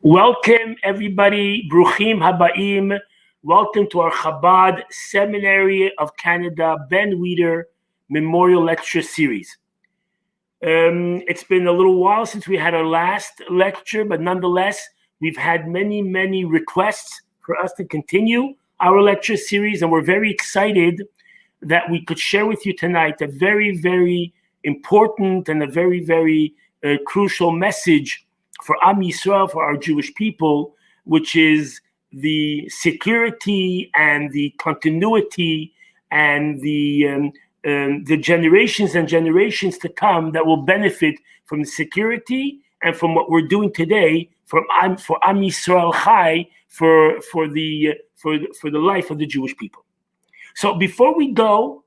Welcome, everybody. Bruchim Habaim. Welcome to our Chabad Seminary of Canada Ben Weider Memorial Lecture Series. It's been a little while since we had our last lecture, but nonetheless, we've had many requests for us to continue our lecture series, and we're very excited that we could share with you tonight a very important and a very crucial message for Am Yisrael, for our Jewish people, which is the security and the continuity and the generations and generations to come that will benefit from the security and from what we're doing today for Am Yisrael Chai, for the life of the Jewish people. So before we go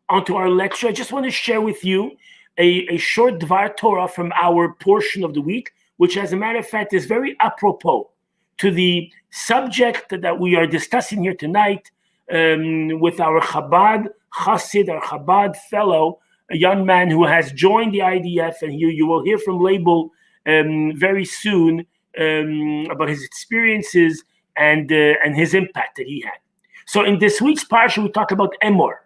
onto our lecture, I just want to share with you a short Dvar Torah from our portion of the week, which, as a matter of fact, is very apropos to the subject that we are discussing here tonight with our Chabad Chassid, our Chabad fellow, a young man who has joined the IDF, and you will hear from Leibel very soon about his experiences and his impact that he had. So in this week's parsha, we talk about Emor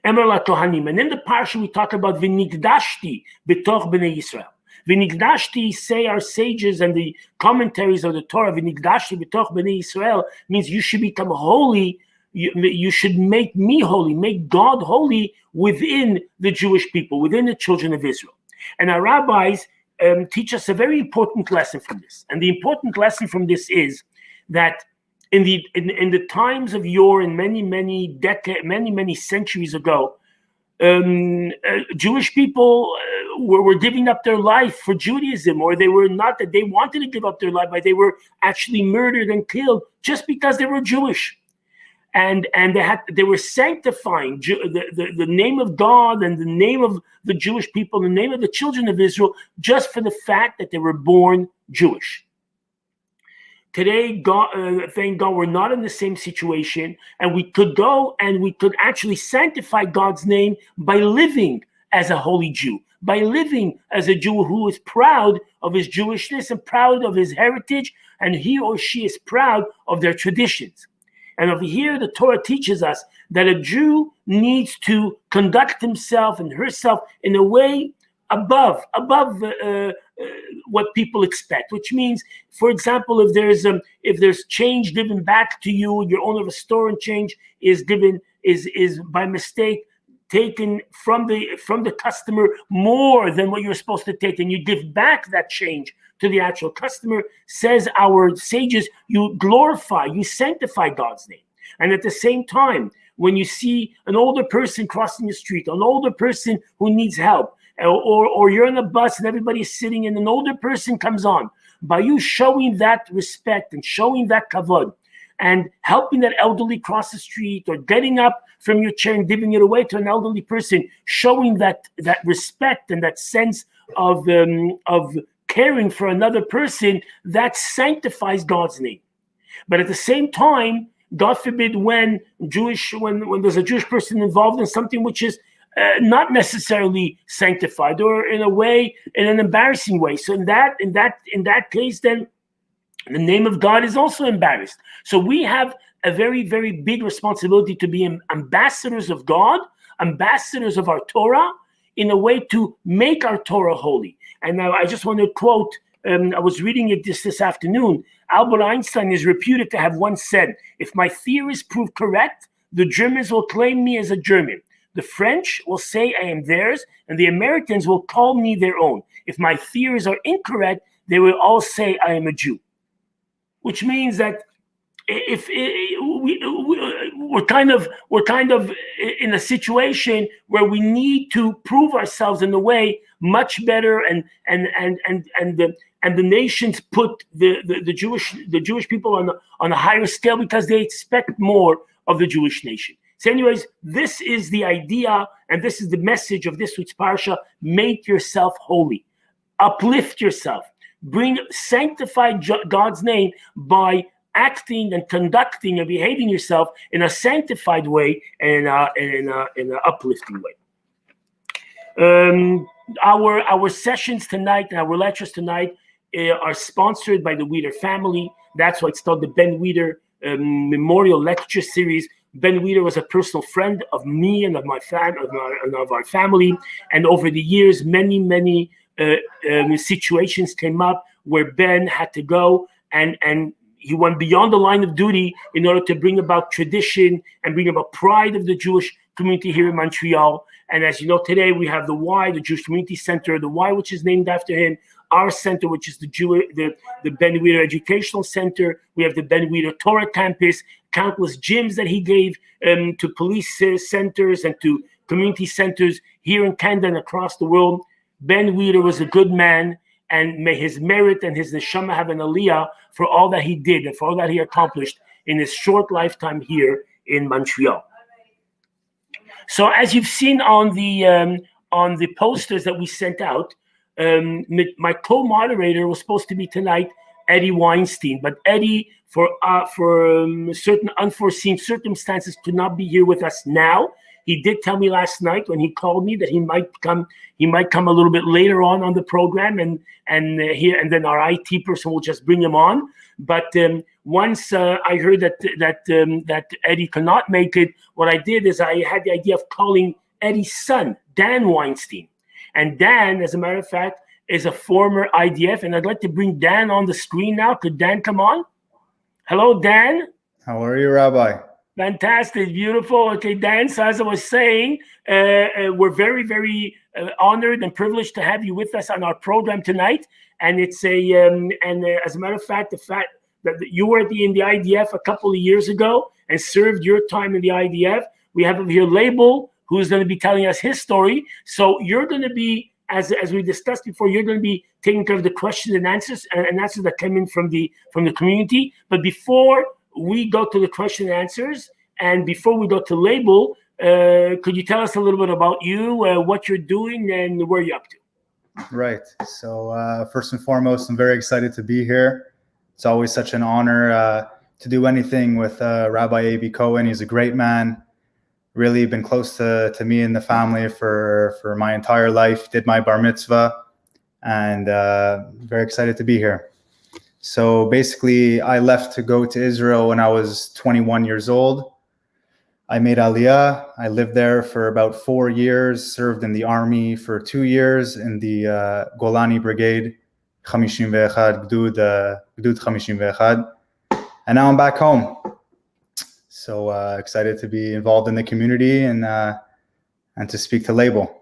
LaKohanim, and in the parsha we talk about V'nigdashti b'toch b'nei Yisrael. V'nigdashti, say our sages and the commentaries of the Torah, V'nigdashti b'toch b'nei Yisrael means you should become holy. You should make me holy, make God holy within the Jewish people, within the children of Israel. And our rabbis teach us a very important lesson from this. And the important lesson from this is that in the times of yore, and many decades, many centuries ago, Jewish people were giving up their life for Judaism, or they were not that they wanted to give up their life, but they were actually murdered and killed just because they were Jewish, and they were sanctifying the name of God and the name of the Jewish people, the name of the children of Israel, just for the fact that they were born Jewish. Today, thank God, we're not in the same situation, and we could go and we could actually sanctify God's name by living as a holy Jew, by living as a Jew who is proud of his Jewishness and proud of his heritage, and he or she is proud of their traditions. And over here, the Torah teaches us that a Jew needs to conduct himself and herself in a way above what people expect, which means, for example, if there's change given back to you, your owner of a store, and change is by mistake taken from the customer more than what you're supposed to take, and you give back that change to the actual customer, says our sages, you glorify, you sanctify God's name. And at the same time, when you see an older person crossing the street, an older person who needs help, or you're on a bus and everybody's sitting and an older person comes on, by you showing that respect and showing that kavod and helping that elderly cross the street, or getting up from your chair and giving it away to an elderly person, showing that respect and that sense of caring for another person, that sanctifies God's name. But at the same time, God forbid, when there's a Jewish person involved in something which is not necessarily sanctified, or in an embarrassing way. So in that case, then the name of God is also embarrassed. So we have a very big responsibility to be ambassadors of God, ambassadors of our Torah, in a way to make our Torah holy. And now I just want to quote, I was reading it this afternoon. Albert Einstein is reputed to have once said, "If my theories prove correct, the Germans will claim me as a German. The French will say I am theirs, and the Americans will call me their own. If my theories are incorrect, they will all say I am a Jew." Which means that we're kind of in a situation where we need to prove ourselves in a way much better, and the nations put the Jewish people on a higher scale because they expect more of the Jewish nation. So anyways, this is the idea, and this is the message of this week's parsha. Make yourself holy, uplift yourself, sanctify God's name by acting and conducting and behaving yourself in a sanctified way and in an uplifting way. our sessions tonight and our lectures tonight are sponsored by the Weider family. That's why it's called the Ben Weider Memorial Lecture Series. Ben Weider was a personal friend of me and of my of our family. And over the years, many situations came up where Ben had to go, and he went beyond the line of duty in order to bring about tradition and bring about pride of the Jewish community here in Montreal. And as you know, today we have the Y, the Jewish Community Center, the Y, which is named after him, our center, which is the Ben Weider Educational Center. We have the Ben Weider Torah Campus, countless gyms that he gave to police centers and to community centers here in Canada and across the world. Ben Weider was a good man, and may his merit and his neshama have an aliyah for all that he did and for all that he accomplished in his short lifetime here in Montreal. So as you've seen on the posters that we sent out, my co-moderator was supposed to be tonight Eddie Weinstein, but Eddie, for certain unforeseen circumstances, could not be here with us now. He did tell me last night when he called me that he might come a little bit later on the program, and then our IT person will just bring him on. But once I heard that Eddie cannot make it, what I did is I had the idea of calling Eddie's son, Dan Weinstein. And Dan, as a matter of fact, is a former IDF, and I'd like to bring Dan on the screen now. Could Dan come on? Hello, Dan. How are you, Rabbi? Fantastic, beautiful. Okay, Dan, so as I was saying, we're very honored and privileged to have you with us on our program tonight. And it's as a matter of fact, the fact that you were in the IDF a couple of years ago and served your time in the IDF. We have over here Leibel, who's going to be telling us his story. So you're going to be, as we discussed before, you're going to be taking care of the questions and answers that came in from the community. But before we go to the question and answers, and before we go to Leibel, could you tell us a little bit about you, what you're doing, and where you're up to? Right. So first and foremost, I'm very excited to be here. It's always such an honor to do anything with Rabbi A.B. Cohen. He's a great man. Really been close to me and the family for my entire life. Did my bar mitzvah, and very excited to be here. So basically, I left to go to Israel when I was 21 years old. I made Aliyah. I lived there for about 4 years, served in the army for 2 years in the Golani Brigade, 51, Gdud 51. And now I'm back home. So excited to be involved in the community and to speak to Leibel.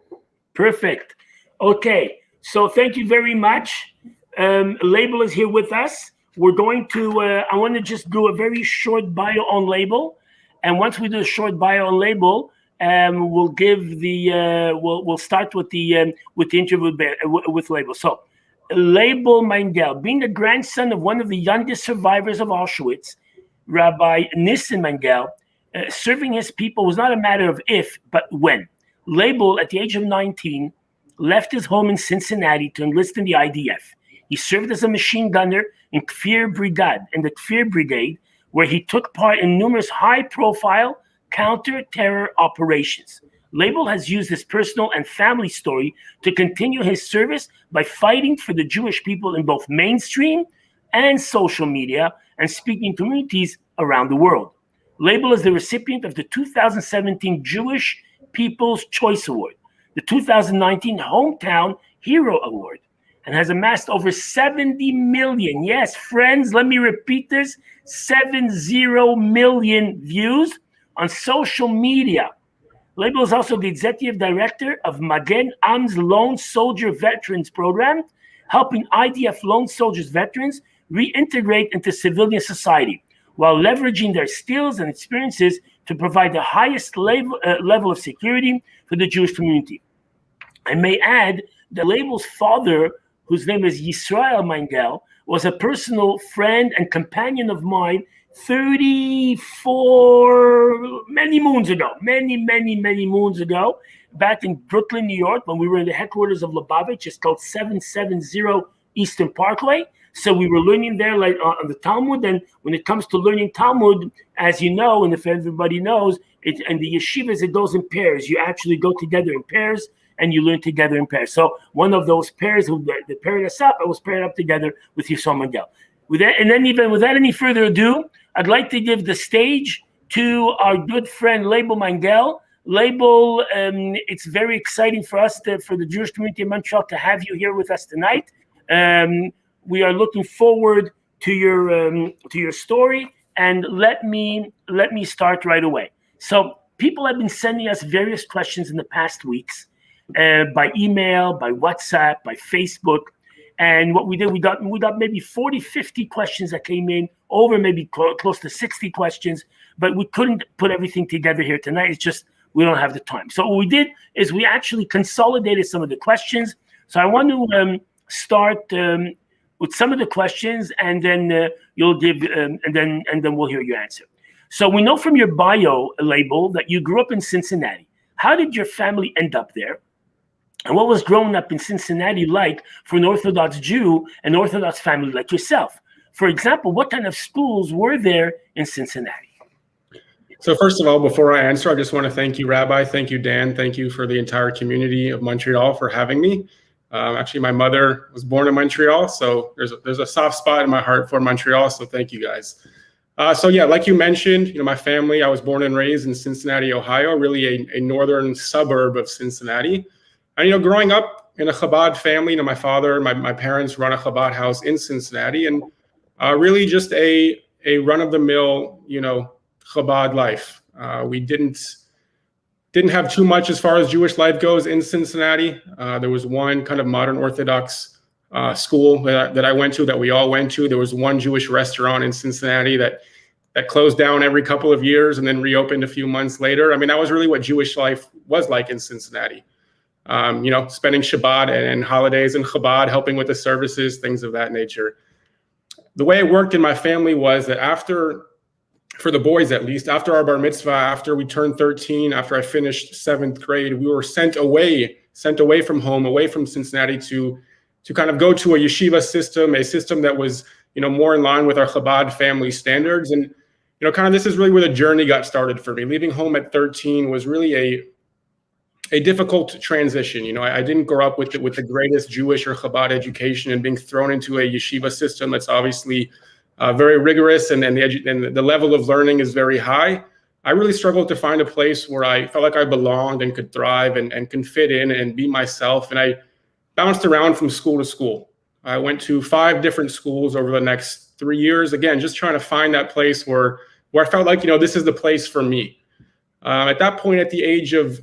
Perfect. Okay. So thank you very much. Leibel is here with us. We're going to, I want to just do a very short bio on Leibel. And once we do a short bio on Leibel, we'll give we'll start with the interview with Leibel. So Leibel Mangel, being the grandson of one of the youngest survivors of Auschwitz, Rabbi Nissim Mangel, serving his people was not a matter of if, but when. Leibel, at the age of 19, left his home in Cincinnati to enlist in the IDF. He served as a machine gunner in Kfir Brigade, where he took part in numerous high-profile counter-terror operations. Leibel has used his personal and family story to continue his service by fighting for the Jewish people in both mainstream and social media and speaking communities around the world. Leibel is the recipient of the 2017 Jewish People's Choice Award, the 2019 Hometown Hero Award, and has amassed over 70 million, yes, friends, let me repeat this, 70 million views on social media. Leibel is also the executive director of Magen Am's Lone Soldier Veterans Program, helping IDF lone soldiers veterans reintegrate into civilian society while leveraging their skills and experiences to provide the highest level of security for the Jewish community. I may add that Leibel's father, whose name is Yisrael Mangel, was a personal friend and companion of mine 34 many moons ago, many moons ago, back in Brooklyn, New York, when we were in the headquarters of Lubavitch. It's called 770 Eastern Parkway. So we were learning there like on the Talmud. And when it comes to learning Talmud, as you know, and if everybody knows, in the yeshivas, it goes in pairs. You actually go together in pairs. and you learn together in pairs. So one of those pairs who paired us up, I was paired up together with Yisrael Mangel. With that, and then even without any further ado, I'd like to give the stage to our good friend Leibel Mangel. Leibel, it's very exciting for us, for the Jewish community in Montreal, to have you here with us tonight. We are looking forward to your story, and let me start right away. So people have been sending us various questions in the past weeks, by email, by WhatsApp, by Facebook. And what we did, we got maybe 40, 50 questions that came in, over maybe close to 60 questions, but we couldn't put everything together here tonight. It's just, we don't have the time. So what we did is we actually consolidated some of the questions. So I want to start with some of the questions, and then you'll give, and then we'll hear your answer. So we know from your bio, Leibel, that you grew up in Cincinnati. How did your family end up there? And what was growing up in Cincinnati like for an Orthodox Jew, an Orthodox family like yourself? For example, what kind of schools were there in Cincinnati? So first of all, before I answer, I just want to thank you, Rabbi. Thank you, Dan. Thank you for the entire community of Montreal for having me. Actually, my mother was born in Montreal, so there's a soft spot in my heart for Montreal. So thank you, guys. So yeah, like you mentioned, my family, I was born and raised in Cincinnati, Ohio, really a northern suburb of Cincinnati. And, growing up in a Chabad family, my father, my parents run a Chabad house in Cincinnati, and really just a run-of-the-mill, Chabad life. We didn't have too much as far as Jewish life goes in Cincinnati. There was one kind of modern Orthodox school that I went to, that we all went to. There was one Jewish restaurant in Cincinnati that closed down every couple of years and then reopened a few months later. I mean, that was really what Jewish life was like in Cincinnati. Spending Shabbat and holidays in Chabad, helping with the services, things of that nature. The way it worked in my family was that for the boys at least, after our bar mitzvah, after we turned 13, after I finished 7th grade, we were sent away from home, away from Cincinnati to kind of go to a yeshiva system, a system that was, more in line with our Chabad family standards. And, this is really where the journey got started for me. Leaving home at 13 was really a difficult transition. I didn't grow up with the greatest Jewish or Chabad education, and being thrown into a yeshiva system that's obviously very rigorous, and the level of learning is very high. I really struggled to find a place where I felt like I belonged and could thrive and can fit in and be myself. And I bounced around from school to school. I went to 5 different schools over the next 3 years, again, just trying to find that place where I felt like, this is the place for me. At that point, at the age of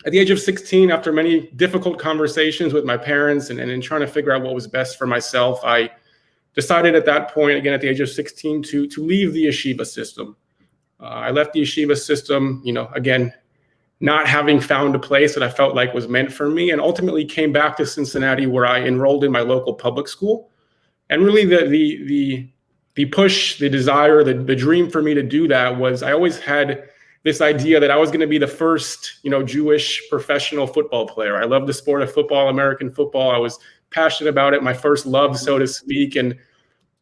16, after many difficult conversations with my parents and in trying to figure out what was best for myself, I decided at that point, again, at the age of 16, to leave the yeshiva system. I left the yeshiva system, again, not having found a place that I felt like was meant for me, and ultimately came back to Cincinnati, where I enrolled in my local public school. And really the push, the desire, the dream for me to do that was, I always had this idea that I was going to be the first, Jewish professional football player. I love the sport of football, American football. I was passionate about it, my first love, so to speak. And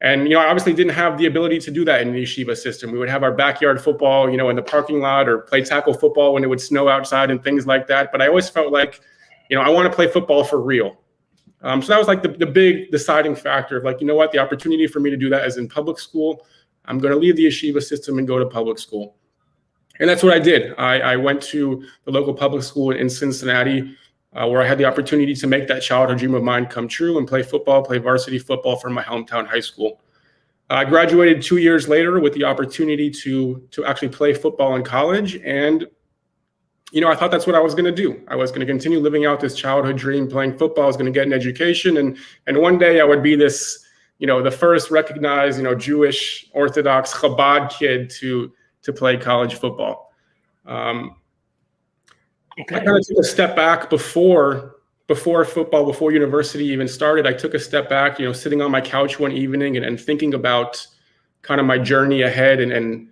I obviously didn't have the ability to do that in the yeshiva system. We would have our backyard football, in the parking lot, or play tackle football when it would snow outside and things like that. But I always felt like, I want to play football for real. So that was like the big deciding factor of like, the opportunity for me to do that is in public school. I'm going to leave the yeshiva system and go to public school. And that's what I did. I went to the local public school in Cincinnati, where I had the opportunity to make that childhood dream of mine come true and play varsity football for my hometown high school. I graduated 2 years later with the opportunity to actually play football in college. And, I thought that's what I was going to do. I was going to continue living out this childhood dream, playing football. I was going to get an education. And one day I would be this, the first recognized, Jewish Orthodox Chabad kid to play college football. I kind of took a step back before football, before university even started. I took a step back, sitting on my couch one evening and thinking about kind of my journey ahead and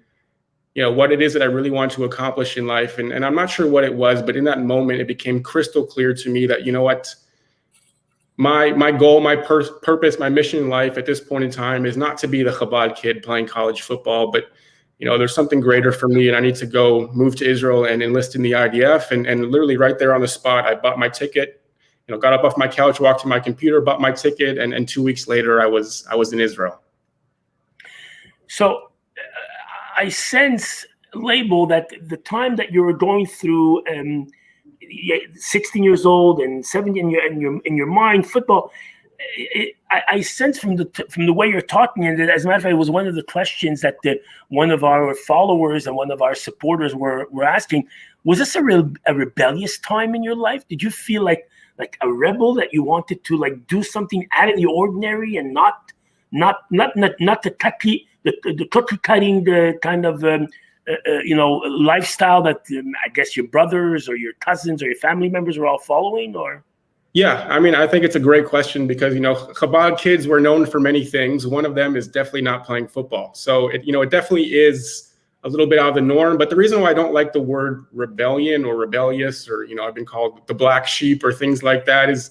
what it is that I really want to accomplish in life. And I'm not sure what it was, but in that moment, it became crystal clear to me that, my goal, my purpose, my mission in life at this point in time is not to be the Chabad kid playing college football, but there's something greater for me, and I need to go move to Israel and enlist in the IDF. And literally right there on the spot, I bought my ticket, got up off my couch, walked to my computer, bought my ticket, and 2 weeks later, I was in Israel. So I sense, Leibel, that the time that you were going through 16 years old and 17 in your mind, football, I sense from the way you're talking, and as a matter of fact, it was one of the questions that one of our followers and one of our supporters were asking. Was this a rebellious time in your life? Did you feel like a rebel, that you wanted to do something out of the ordinary and not the cookie cutting, the kind of lifestyle that I guess your brothers or your cousins or your family members were all following? Or yeah, I mean, I think it's a great question because, Chabad kids were known for many things. One of them is definitely not playing football. So, it definitely is a little bit out of the norm. But the reason why I don't like the word rebellion or rebellious, or, I've been called the black sheep or things like that, is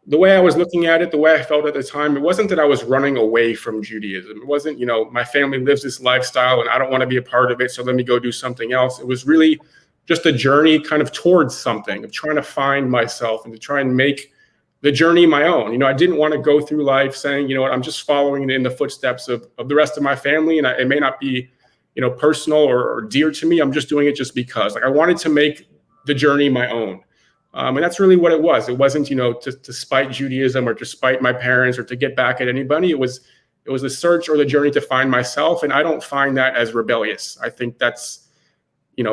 the way I was looking at it, the way I felt at the time. It wasn't that I was running away from Judaism. It wasn't, my family lives this lifestyle and I don't want to be a part of it, so let me go do something else. It was really just a journey kind of towards something, of trying to find myself and to try and make the journey my own. I didn't want to go through life saying, I'm just following in the footsteps of the rest of my family. And it may not be, personal or dear to me. I'm just doing it just because. I wanted to make the journey my own. And that's really what it was. It wasn't, to spite Judaism or to spite my parents or to get back at anybody. It was the search or the journey to find myself. And I don't find that as rebellious. I think that's,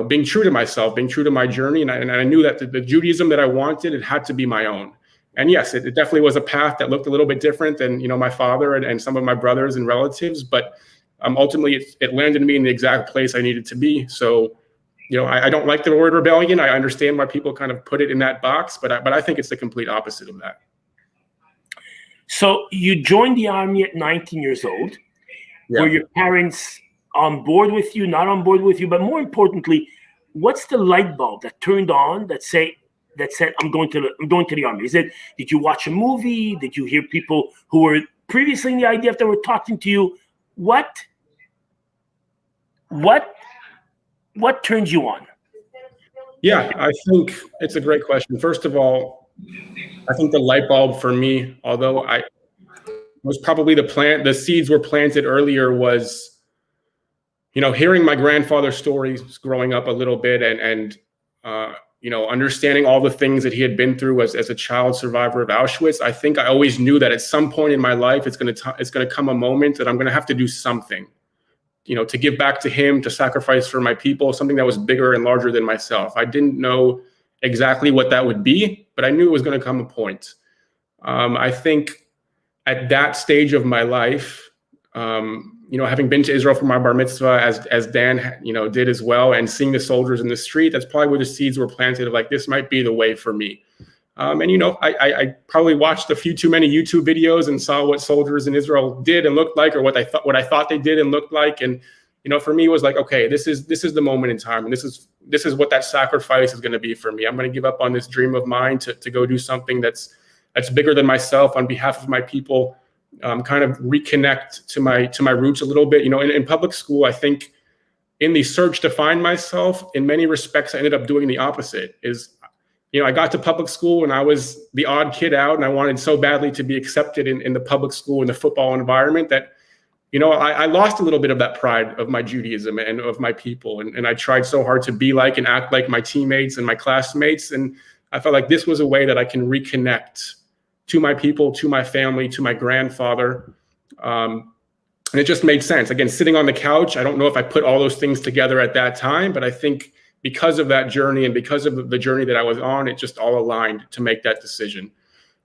being true to myself, being true to my journey. And I knew that the Judaism that I wanted, it had to be my own. And yes, it definitely was a path that looked a little bit different than, my father and some of my brothers and relatives. But ultimately, it landed me in the exact place I needed to be. So, I don't like the word rebellion. I understand why people kind of put it in that box, but I think it's the complete opposite of that. So you joined the army at 19 years old. Yeah. Were your parents on board with you, not on board with you? But more importantly, what's the light bulb that turned on that said, I'm going to the army? Did you watch a movie? Did you hear people who were previously in the IDF that were talking to you? What turns you on? Yeah, I think it's a great question. First of all, I think the light bulb for me, although I was probably the seeds were planted earlier, was, hearing my grandfather's stories growing up a little bit and understanding all the things that he had been through as a child survivor of Auschwitz. I think I always knew that at some point in my life, it's going to come a moment that I'm going to have to do something, to give back to him, to sacrifice for my people, something that was bigger and larger than myself. I didn't know exactly what that would be, but I knew it was going to come a point. I think at that stage of my life, having been to Israel for my bar mitzvah, as Dan, did as well, and seeing the soldiers in the street, that's probably where the seeds were planted of this might be the way for me. I probably watched a few too many YouTube videos and saw what soldiers in Israel did and looked like, or what I thought they did and looked like. And, for me, it was okay, this is the moment in time. And this is what that sacrifice is going to be for me. I'm going to give up on this dream of mine to go do something that's bigger than myself on behalf of my people. Kind of reconnect to my roots a little bit. In public school, I think in the search to find myself, in many respects, I ended up doing the opposite. I got to public school and I was the odd kid out, and I wanted so badly to be accepted in the public school, in the football environment, that, I lost a little bit of that pride of my Judaism and of my people. And I tried so hard to be like and act like my teammates and my classmates. And I felt like this was a way that I can reconnect to my people, to my family, to my grandfather. And it just made sense. Again, sitting on the couch, I don't know if I put all those things together at that time, but I think because of that journey and because of the journey that I was on, it just all aligned to make that decision.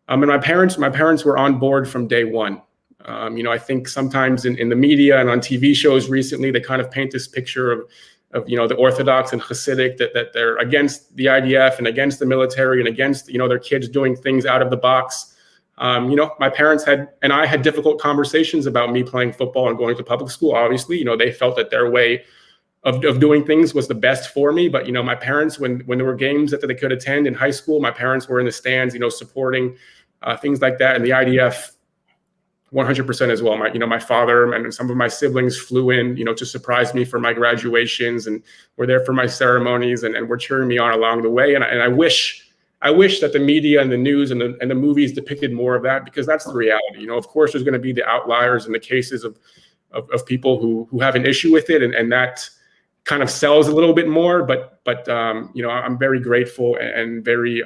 And my parents were on board from day one. I think sometimes in the media and on TV shows recently, they kind of paint this picture of the Orthodox and Hasidic, that they're against the IDF and against the military and against, their kids doing things out of the box. My parents and I had difficult conversations about me playing football and going to public school. Obviously, they felt that their way of doing things was the best for me. But, my parents, when there were games that they could attend in high school, my parents were in the stands, supporting things like that. And the IDF 100% as well. My father and some of my siblings flew in, to surprise me for my graduations, and were there for my ceremonies, and were cheering me on along the way. And I wish that the media and the news and the movies depicted more of that, because that's the reality. Of course, there's going to be the outliers and the cases of people who have an issue with it, and that kind of sells a little bit more. But I'm very grateful and very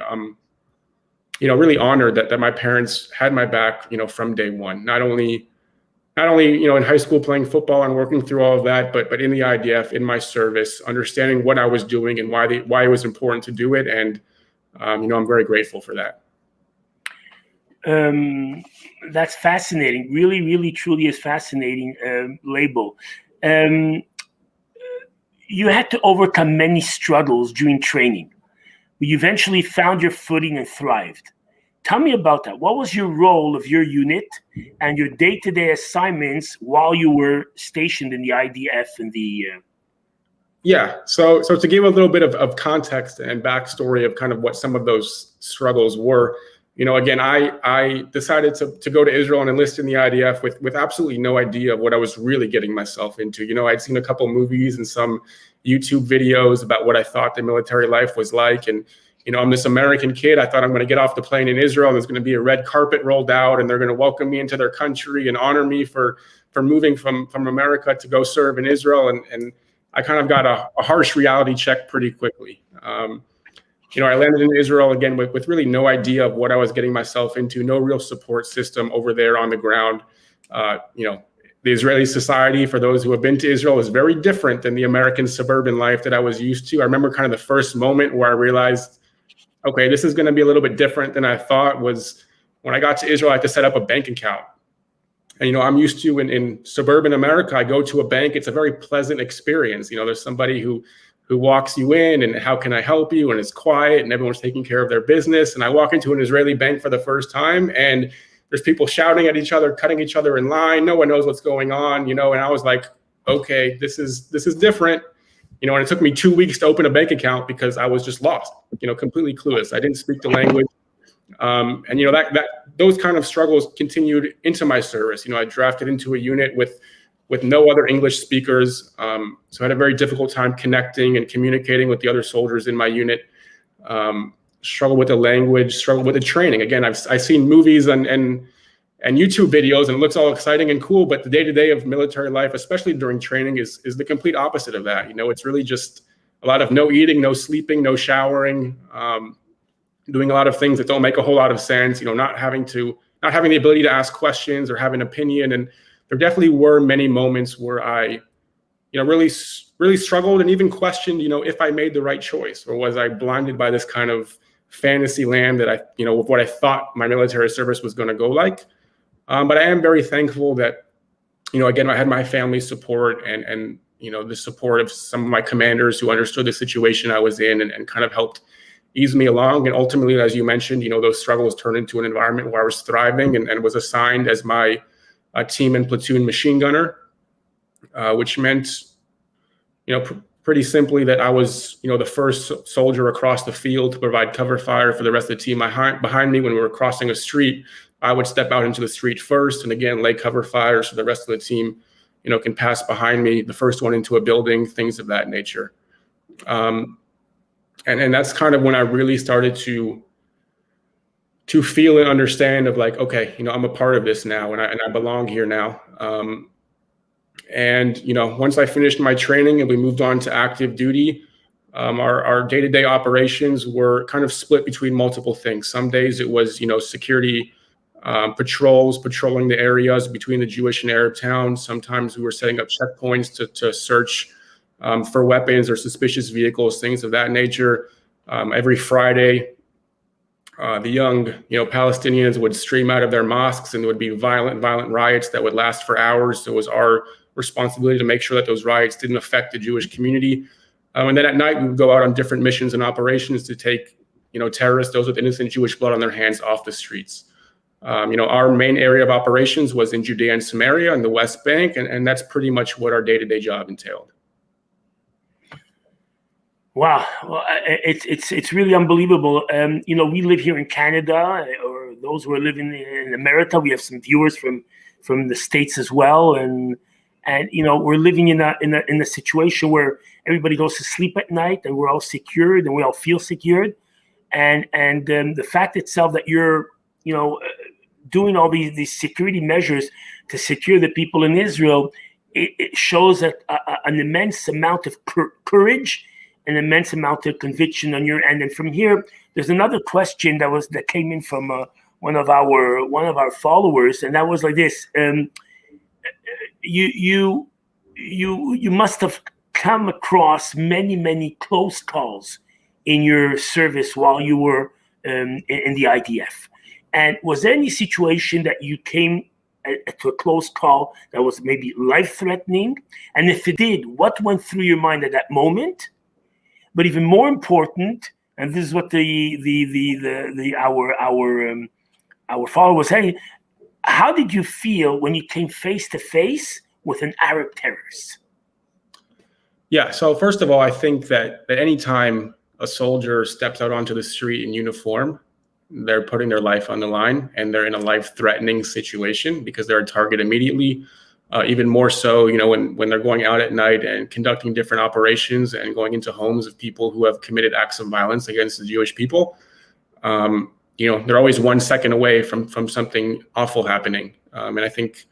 really honored that my parents had my back, from day one. Not only in high school playing football and working through all of that, but in the IDF, in my service, understanding what I was doing and why it was important to do it. And I'm very grateful for that. That's fascinating. Really, really, truly is fascinating, Leibel. You had to overcome many struggles during training. You eventually found your footing and thrived. Tell me about that. What was your role of your unit and your day-to-day assignments while you were stationed in the IDF and the... Yeah, so to give a little bit of context and backstory of kind of what some of those struggles were, again, I decided to go to Israel and enlist in the IDF with absolutely no idea of what I was really getting myself into. I'd seen a couple movies and some YouTube videos about what I thought the military life was like. And, I'm this American kid. I thought I'm going to get off the plane in Israel, and there's going to be a red carpet rolled out, and they're going to welcome me into their country and honor me for moving from America to go serve in Israel. And I kind of got a harsh reality check pretty quickly. I landed in Israel again with really no idea of what I was getting myself into, no real support system over there on the ground. The Israeli society, for those who have been to Israel, is very different than the American suburban life that I was used to. I remember kind of the first moment where I realized, okay, this is going to be a little bit different than I thought, was when I got to Israel. I had to set up a bank account. And, I'm used to in suburban America, I go to a bank. It's a very pleasant experience. There's somebody who walks you in, and how can I help you? And it's quiet, and everyone's taking care of their business. And I walk into an Israeli bank for the first time, and there's people shouting at each other, cutting each other in line. No one knows what's going on, and I was like, okay, this is different. And it took me 2 weeks to open a bank account because I was just lost, completely clueless. I didn't speak the language. And that those kind of struggles continued into my service. I drafted into a unit with no other English speakers. So I had a very difficult time connecting and communicating with the other soldiers in my unit. Struggled with the language, struggled with the training. Again, I've seen movies and YouTube videos, and it looks all exciting and cool, but the day-to-day of military life, especially during training, is the complete opposite of that. It's really just a lot of no eating, no sleeping, no showering, doing a lot of things that don't make a whole lot of sense, not having the ability to ask questions or have an opinion. And there definitely were many moments where I, really struggled and even questioned, if I made the right choice, or was I blinded by this kind of fantasy land that with what I thought my military service was going to go like. But I am very thankful that, again, I had my family's support and the support of some of my commanders who understood the situation I was in and kind of helped ease me along. And ultimately, as you mentioned, those struggles turned into an environment where I was thriving and was assigned as my team and platoon machine gunner, which meant, pretty simply that I was, the first soldier across the field to provide cover fire for the rest of the team behind me. When we were crossing a street, I would step out into the street first and again lay cover fire so the rest of the team, can pass behind me, the first one into a building, things of that nature. And that's kind of when I really started to feel and understand of like, okay, I'm a part of this now, and I belong here now. And once I finished my training and we moved on to active duty, our day-to-day operations were kind of split between multiple things. Some days it was, security patrols, patrolling the areas between the Jewish and Arab towns. Sometimes we were setting up checkpoints to search for weapons or suspicious vehicles, things of that nature. Every Friday, the young, Palestinians would stream out of their mosques, and there would be violent riots that would last for hours. So it was our responsibility to make sure that those riots didn't affect the Jewish community. And then at night, we would go out on different missions and operations to take, terrorists, those with innocent Jewish blood on their hands, off the streets. Our main area of operations was in Judea and Samaria and the West Bank, and that's pretty much what our day-to-day job entailed. Wow, well, it's really unbelievable. We live here in Canada, or those who are living in America. We have some viewers from the States as well, and we're living in a situation where everybody goes to sleep at night, and we're all secured, and we all feel secured, and the fact itself that you're doing all these security measures to secure the people in Israel, it shows an immense amount of courage, an immense amount of conviction on your end. And from here, there's another question that came in from one of our followers, and that was like this: you must have come across many close calls in your service while you were in the IDF. And was there any situation that you came to a close call that was maybe life-threatening? And if it did, what went through your mind at that moment? But even more important, and this is what our follower was saying, how did you feel when you came face to face with an Arab terrorist? Yeah. So first of all, I think that at any time a soldier steps out onto the street in uniform, they're putting their life on the line, and they're in a life-threatening situation because they're a target immediately. Even more so, when they're going out at night and conducting different operations and going into homes of people who have committed acts of violence against the Jewish people. They're always 1 second away from something awful happening. And I think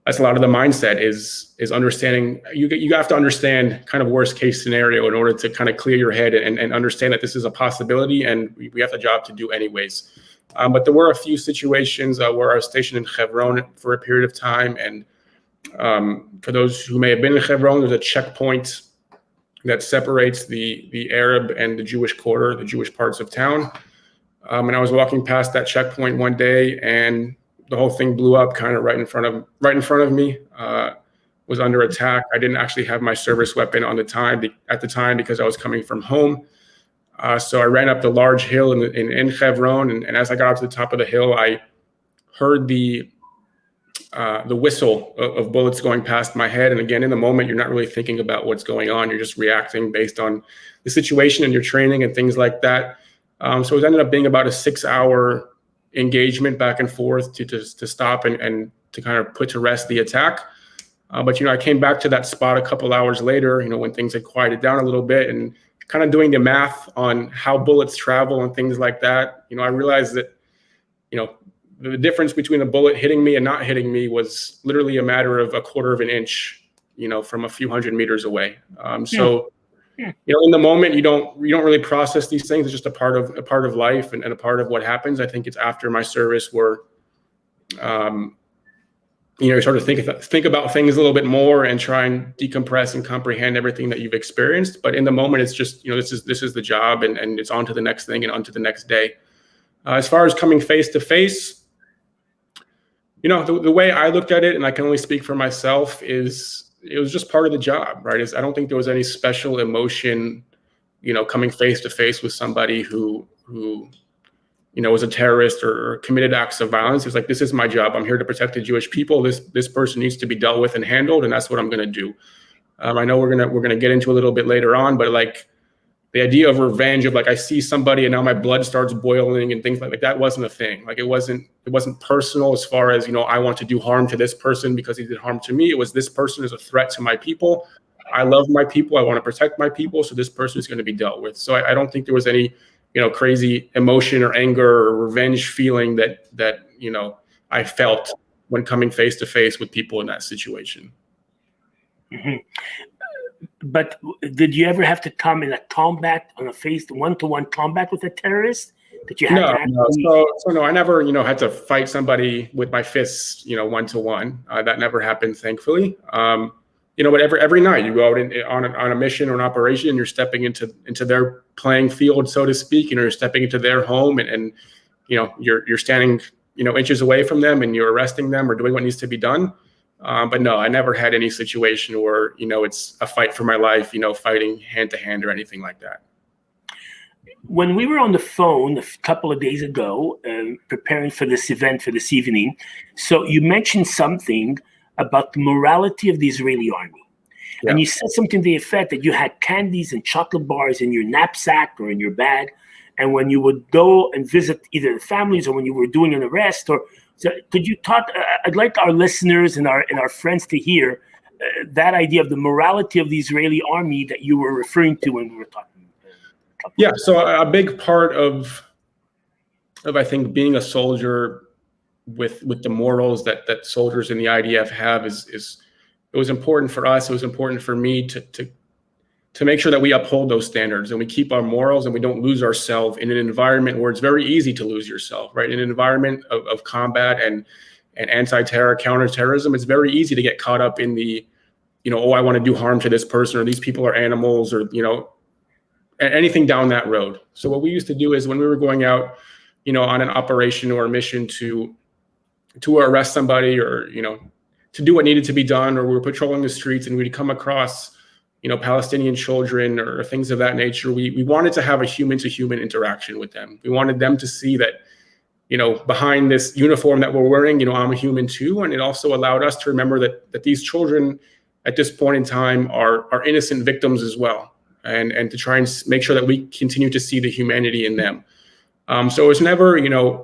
that's a lot of the mindset is understanding. You have to understand kind of worst case scenario in order to kind of clear your head and understand that this is a possibility, and we have the job to do anyways. But there were a few situations where I was stationed in Hebron for a period of time, and for those who may have been in Hebron, there's a checkpoint that separates the Arab and the Jewish quarter, the Jewish parts of town. And I was walking past that checkpoint one day, and the whole thing blew up kind of right in front of me. Was under attack. I didn't actually have my service weapon at the time because I was coming from home. So I ran up the large hill in Hebron, and as I got up to the top of the hill, I heard the whistle of bullets going past my head. And again, in the moment, you're not really thinking about what's going on. You're just reacting based on the situation and your training and things like that. So it ended up being about a 6-hour engagement back and forth to stop and to kind of put to rest the attack. But I came back to that spot a couple hours later, when things had quieted down a little bit, and kind of doing the math on how bullets travel and things like that. I realized that, the difference between a bullet hitting me and not hitting me was literally a matter of a quarter of an inch, from a few hundred meters away. In the moment, you don't really process these things. It's just a part of life and a part of what happens. I think it's after my service where, you sort of think about things a little bit more and try and decompress and comprehend everything that you've experienced. But in the moment, it's just, this is the job, and it's on to the next thing and on to the next day. As far as coming face to face, the way I looked at it, and I can only speak for myself, is it was just part of the job, right? I don't think there was any special emotion, coming face to face with somebody who was a terrorist or committed acts of violence. It's like, this is my job. I'm here to protect the Jewish people. This person needs to be dealt with and handled, and that's what I'm going to do. I know we're gonna get into a little bit later on, but like the idea of revenge, of like, I see somebody and now my blood starts boiling and things like that wasn't a thing. Like it wasn't personal as far as, I want to do harm to this person because he did harm to me. It was, this person is a threat to my people. I love my people. I want to protect my people. So this person is going to be dealt with. So I don't think there was any, crazy emotion or anger or revenge feeling that I felt when coming face to face with people in that situation. Mm-hmm. But did you ever have to come in a combat, on a one-to-one combat with a terrorist? That you had to actually... No, I never, had to fight somebody with my fists, one-to-one. That never happened, thankfully. But every night you go out on a mission or an operation, and you're stepping into their playing field, so to speak. You're stepping into their home, and you're standing, inches away from them, and you're arresting them or doing what needs to be done. But no, I never had any situation where, it's a fight for my life, fighting hand to hand or anything like that. When we were on the phone a couple of days ago, preparing for this event for this evening, so you mentioned something about the morality of the Israeli army. And you said something to the effect that you had candies and chocolate bars in your knapsack or in your bag. And when you would go and visit either the families or when you were doing an arrest, or so could you talk? I'd like our listeners and our friends to hear that idea of the morality of the Israeli army that you were referring to when we were talking. Yeah. So a big part of I think being a soldier with the morals that soldiers in the IDF have is it was important for us. It was important for me to make sure that we uphold those standards and we keep our morals and we don't lose ourselves in an environment where it's very easy to lose yourself, right? In an environment of combat and anti-terror, counterterrorism, it's very easy to get caught up in the, I want to do harm to this person, or these people are animals, or, anything down that road. So what we used to do is when we were going out, on an operation or a mission to arrest somebody, or, to do what needed to be done, or we were patrolling the streets and we'd come across Palestinian children or things of that nature, we wanted to have a human-to-human interaction with them. We wanted them to see that, behind this uniform that we're wearing, I'm a human too. And it also allowed us to remember that these children at this point in time are innocent victims as well, and to try and make sure that we continue to see the humanity in them. So it was never,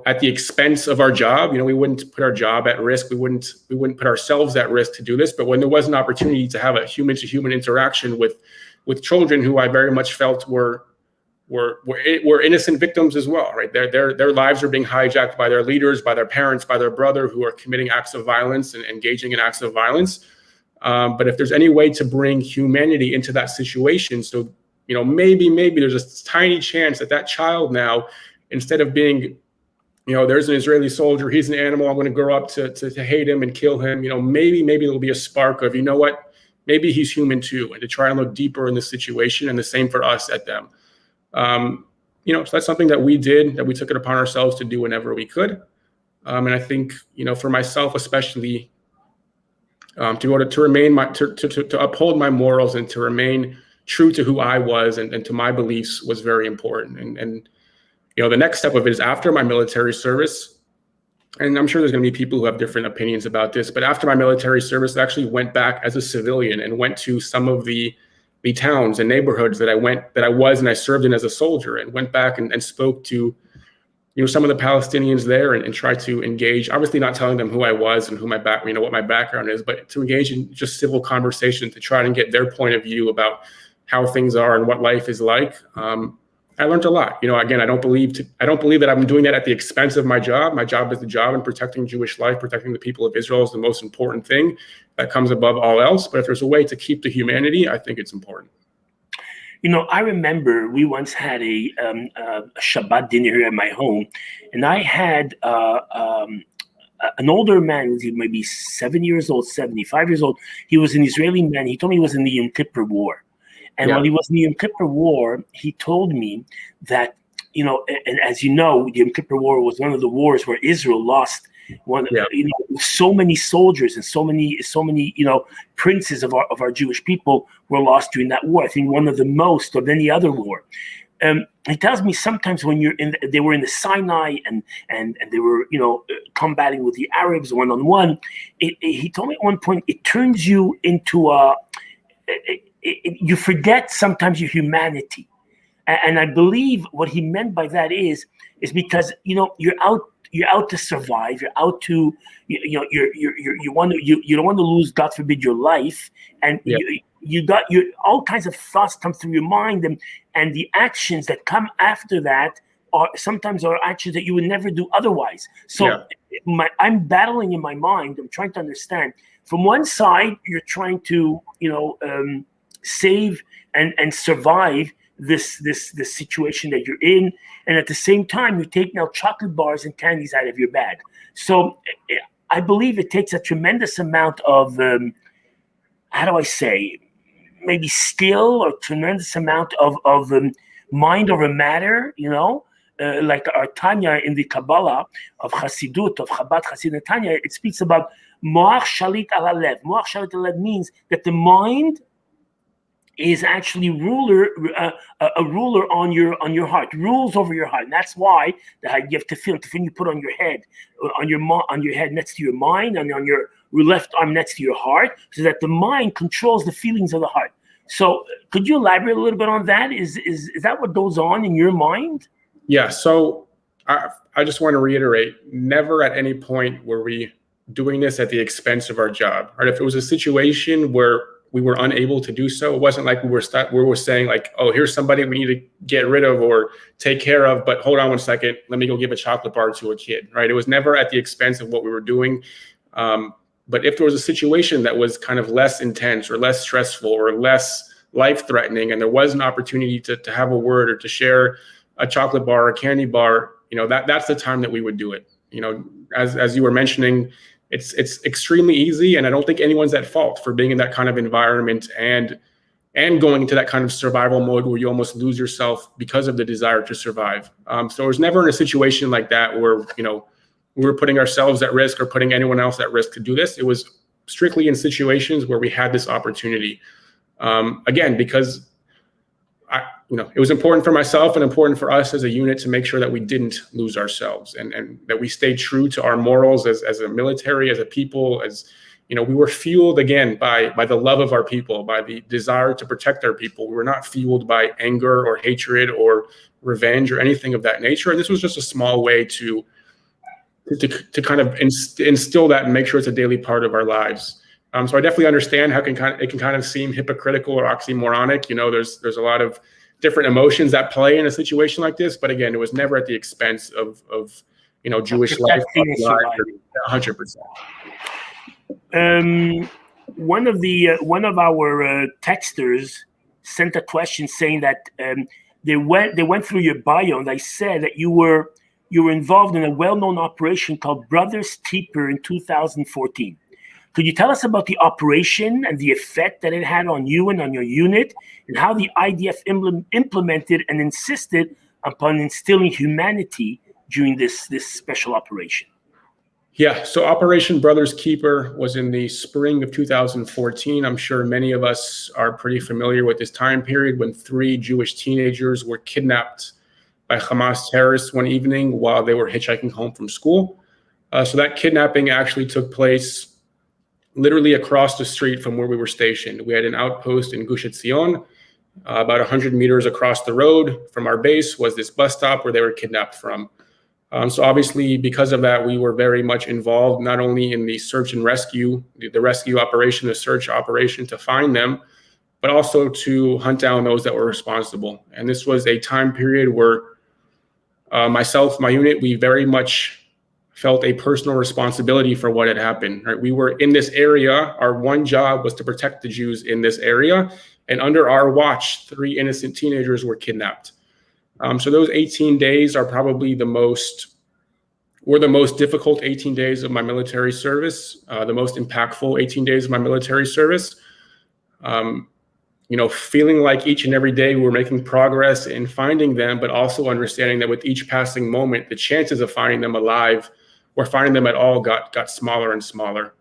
at the expense of our job. We wouldn't put our job at risk. We wouldn't put ourselves at risk to do this. But when there was an opportunity to have a human-to-human interaction with children who I very much felt were innocent victims as well, right? Their lives are being hijacked by their leaders, by their parents, by their brother, who are committing acts of violence and engaging in acts of violence. But if there's any way to bring humanity into that situation, so maybe there's a tiny chance that child now, instead of being, there's an Israeli soldier, he's an animal, I'm going to grow up to hate him and kill him. Maybe there'll be a spark of, maybe he's human too, and to try and look deeper in the situation, and the same for us at them. So that's something that we did, that we took it upon ourselves to do whenever we could. And I think, for myself especially, to uphold my morals and to remain true to who I was and to my beliefs was very important. And the next step of it is after my military service, and I'm sure there's going to be people who have different opinions about this, but after my military service, I actually went back as a civilian and went to some of the towns and neighborhoods that I served in as a soldier, and went back and spoke to, some of the Palestinians there, and tried to engage, obviously not telling them who I was and what my background is, but to engage in just civil conversation to try and get their point of view about how things are and what life is like. I learned a lot. Again, I don't believe that I'm doing that at the expense of my job. My job is the job, and protecting Jewish life, protecting the people of Israel is the most important thing that comes above all else. But if there's a way to keep the humanity, I think it's important. I remember we once had a Shabbat dinner here at my home, and I had an older man, maybe 7 years old, 75 years old. He was an Israeli man. He told me he was in the Yom Kippur War. And while he was in the Yom Kippur War, he told me that, and as you know, the Yom Kippur War was one of the wars where Israel lost so many soldiers and so many princes of our Jewish people were lost during that war. I think one of the most of any other war. He tells me sometimes when they were in the Sinai and they were combating with the Arabs one-on-one. He told me at one point it turns you into you forget sometimes your humanity, and I believe what he meant by that is because you're out to survive. You're out to you don't want to lose, God forbid, your life, and you got all kinds of thoughts come through your mind, and the actions that come after that are sometimes actions that you would never do otherwise. So I'm battling in my mind. I'm trying to understand. From one side, you're trying to save and survive this situation that you're in, and at the same time you take now chocolate bars and candies out of your bag. So I believe it takes a tremendous amount of maybe skill, or tremendous amount of mind over matter, like our Tanya in the Kabbalah of Hasidut, of Chabad Hasid Tanya, it speaks about Moach Shalit ala Lev. Moach Shalit ala Lev means that the mind is actually a ruler on your heart, rules over your heart. And that's why you have tefillin you put on your head, on your head next to your mind, and on your left arm next to your heart, so that the mind controls the feelings of the heart. So could you elaborate a little bit on that? Is that what goes on in your mind? Yeah. So I just want to reiterate, never at any point were we doing this at the expense of our job, right? If it was a situation where we were unable to do so, it wasn't like we were saying like, oh, here's somebody we need to get rid of or take care of, but hold on one second, let me go give a chocolate bar to a kid, right? It was never at the expense of what we were doing. But if there was a situation that was kind of less intense or less stressful or less life-threatening, and there was an opportunity to have a word or to share a chocolate bar or a candy bar, that's the time that we would do it. As you were mentioning, it's extremely easy, and I don't think anyone's at fault for being in that kind of environment and going into that kind of survival mode where you almost lose yourself because of the desire to survive. So it was never in a situation like that where we were putting ourselves at risk or putting anyone else at risk to do this. It was strictly in situations where we had this opportunity. Again, because it was important for myself and important for us as a unit to make sure that we didn't lose ourselves and that we stayed true to our morals as a military, as a people, we were fueled again by the love of our people, by the desire to protect our people. We were not fueled by anger or hatred or revenge or anything of that nature. And this was just a small way to kind of instill that and make sure it's a daily part of our lives. So I definitely understand how it can kind of seem hypocritical or oxymoronic. There's a lot of different emotions that play in a situation like this, but again, it was never at the expense of Jewish life. 100%. One of our texters sent a question saying that they went through your bio, and they said that you were involved in a well-known operation called Brothers Keeper in 2014. Could you tell us about the operation and the effect that it had on you and on your unit, and how the IDF implemented and insisted upon instilling humanity during this special operation? Yeah, so Operation Brothers Keeper was in the spring of 2014. I'm sure many of us are pretty familiar with this time period when 3 Jewish teenagers were kidnapped by Hamas terrorists one evening while they were hitchhiking home from school. So that kidnapping actually took place literally across the street from where we were stationed. We had an outpost in Gush Etzion. About 100 meters across the road from our base was this bus stop where they were kidnapped from. So obviously, because of that, we were very much involved, not only in the search and rescue, the rescue operation, the search operation to find them, but also to hunt down those that were responsible. And this was a time period where myself, my unit, we very much felt a personal responsibility for what had happened. Right? We were in this area. Our one job was to protect the Jews in this area. And under our watch, 3 innocent teenagers were kidnapped. So those 18 days are probably the most difficult 18 days of my military service, the most impactful 18 days of my military service. Feeling like each and every day we were making progress in finding them, but also understanding that with each passing moment, the chances of finding them alive or finding them at all got smaller and smaller.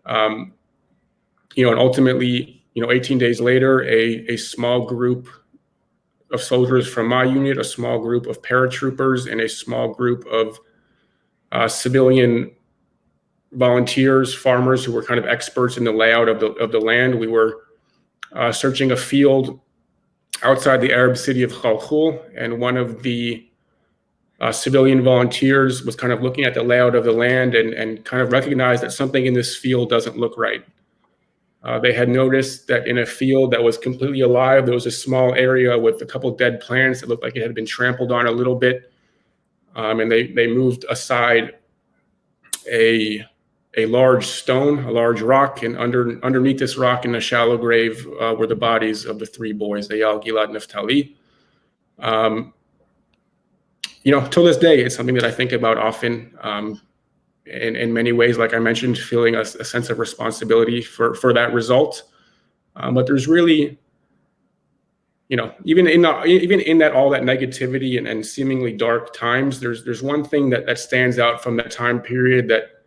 And ultimately, 18 days later, a small group of soldiers from my unit, a small group of paratroopers, and a small group of civilian volunteers, farmers who were kind of experts in the layout of the land. We were searching a field outside the Arab city of Khalkhul, and one of the civilian volunteers was kind of looking at the layout of the land and kind of recognized that something in this field doesn't look right. They had noticed that in a field that was completely alive, there was a small area with a couple dead plants that looked like it had been trampled on a little bit. And they moved aside a large stone, a large rock, and underneath this rock in a shallow grave were the bodies of the 3 boys, Eyal, Gilad, Naftali. Till this day, it's something that I think about often. In many ways, like I mentioned, feeling a sense of responsibility for that result. But there's really, even in that all that negativity and seemingly dark times, there's one thing that stands out from that time period that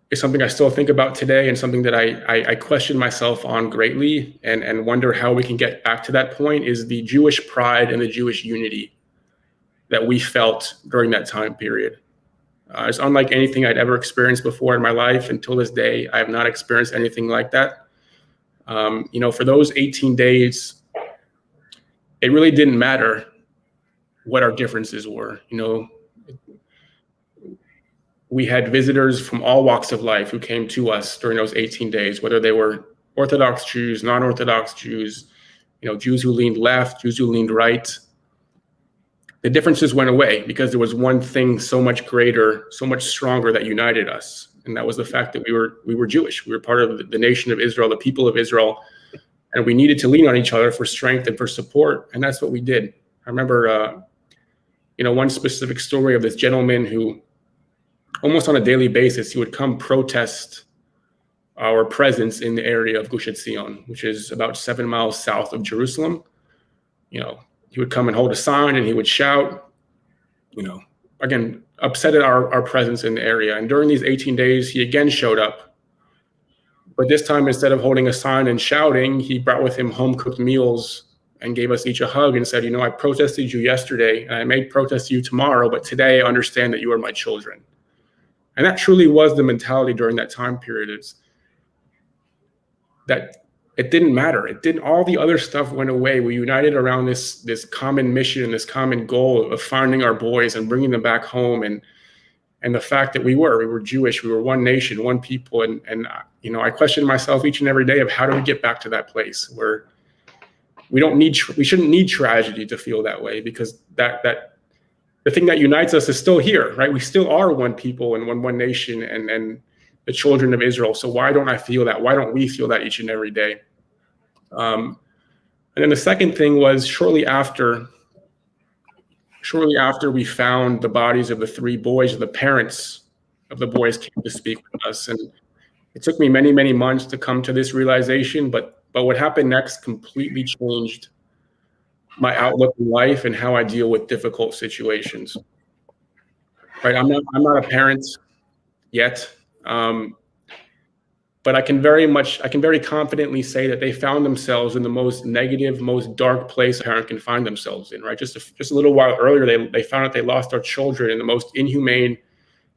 is something I still think about today, and something that I question myself on greatly and wonder how we can get back to that point, is the Jewish pride and the Jewish unity that we felt during that time period. It's unlike anything I'd ever experienced before in my life. Until this day, I have not experienced anything like that. For those 18 days, it really didn't matter what our differences were. We had visitors from all walks of life who came to us during those 18 days, whether they were Orthodox Jews, non-Orthodox Jews, Jews who leaned left, Jews who leaned right. The differences went away because there was one thing so much greater, so much stronger that united us. And that was the fact that we were Jewish. We were part of the nation of Israel, the people of Israel, and we needed to lean on each other for strength and for support. And that's what we did. I remember, one specific story of this gentleman who almost on a daily basis, he would come protest our presence in the area of Gush Etzion, which is about 7 miles south of Jerusalem. He would come and hold a sign and he would shout, again, upset at our presence in the area. And during these 18 days, he again showed up. But this time, instead of holding a sign and shouting, he brought with him home-cooked meals and gave us each a hug and said, I protested you yesterday and I may protest you tomorrow, but today I understand that you are my children. And that truly was the mentality during that time period. It's that it didn't matter. All the other stuff went away. We united around this common mission, this common goal of finding our boys and bringing them back home. And the fact that we were Jewish, we were one nation, one people. And I question myself each and every day of how do we get back to that place where we shouldn't need tragedy to feel that way, because that the thing that unites us is still here, right? We still are one people and one nation and the children of Israel. So why don't I feel that? Why don't we feel that each and every day? And then the second thing was shortly after we found the bodies of the 3 boys, the parents of the boys came to speak with us. And it took me many, many months to come to this realization, but what happened next completely changed my outlook in life and how I deal with difficult situations. Right? I'm not a parent yet. But I can very confidently say that they found themselves in the most negative, most dark place a parent can find themselves in, right? Just a little while earlier, they found out they lost their children in the most inhumane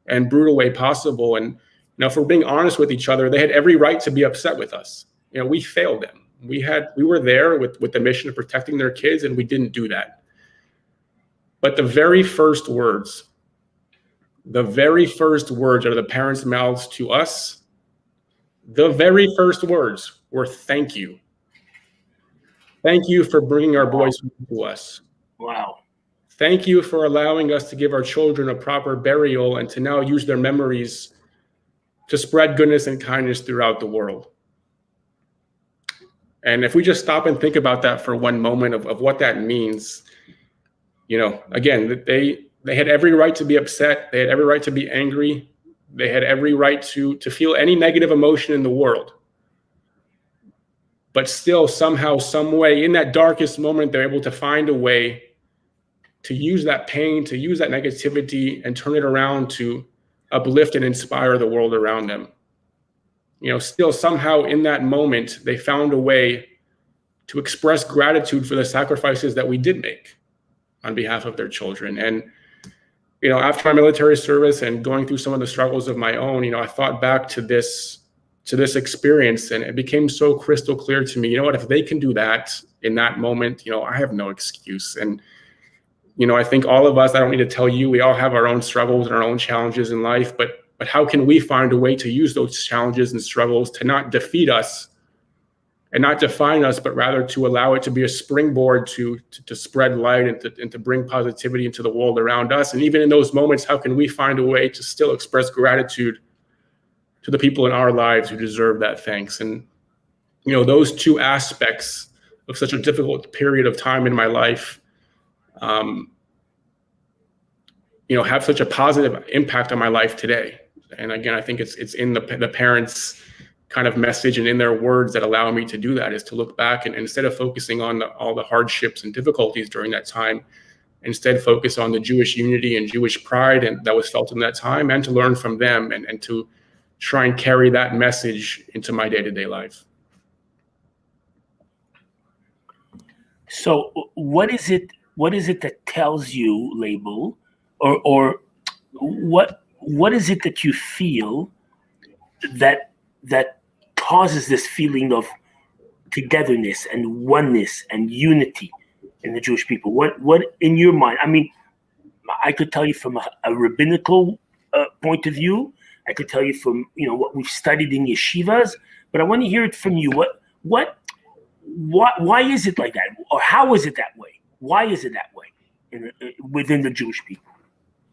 and brutal way possible. And, if we're being honest with each other, they had every right to be upset with us. We failed them. We were there with the mission of protecting their kids, and we didn't do that. But the very first words out of the parents' mouths to us, the very first words were thank you. Thank you for bringing our boys to us. Wow. Thank you for allowing us to give our children a proper burial and to now use their memories to spread goodness and kindness throughout the world. And if we just stop and think about that for one moment of what that means, again, they had every right to be upset. They had every right to be angry. They had every right to feel any negative emotion in the world. But still, somehow, some way, in that darkest moment, they're able to find a way to use that pain, to use that negativity and turn it around to uplift and inspire the world around them. Still somehow in that moment, they found a way to express gratitude for the sacrifices that we did make on behalf of their children. And after my military service and going through some of the struggles of my own, I thought back to this experience, and it became so crystal clear to me. If they can do that in that moment, I have no excuse. And, I think all of us, I don't need to tell you, we all have our own struggles and our own challenges in life, but how can we find a way to use those challenges and struggles to not defeat us and not define us, but rather to allow it to be a springboard to spread light and to bring positivity into the world around us? And even in those moments, how can we find a way to still express gratitude to the people in our lives who deserve that thanks? And, those two aspects of such a difficult period of time in my life, have such a positive impact on my life today. And again, I think it's in the parents' kind of message and in their words that allow me to do that, is to look back and instead of focusing on all the hardships and difficulties during that time, instead focus on the Jewish unity and Jewish pride and that was felt in that time, and to learn from them and to try and carry that message into my day-to-day life. So what is it that tells you, Leibel, or what is it that you feel that causes this feeling of togetherness and oneness and unity in the Jewish people? What in your mind? I mean, I could tell you from a rabbinical point of view. I could tell you from what we've studied in yeshivas, but I want to hear it from you. Why is it like that, or how is it that way? Why is it that way within the Jewish people?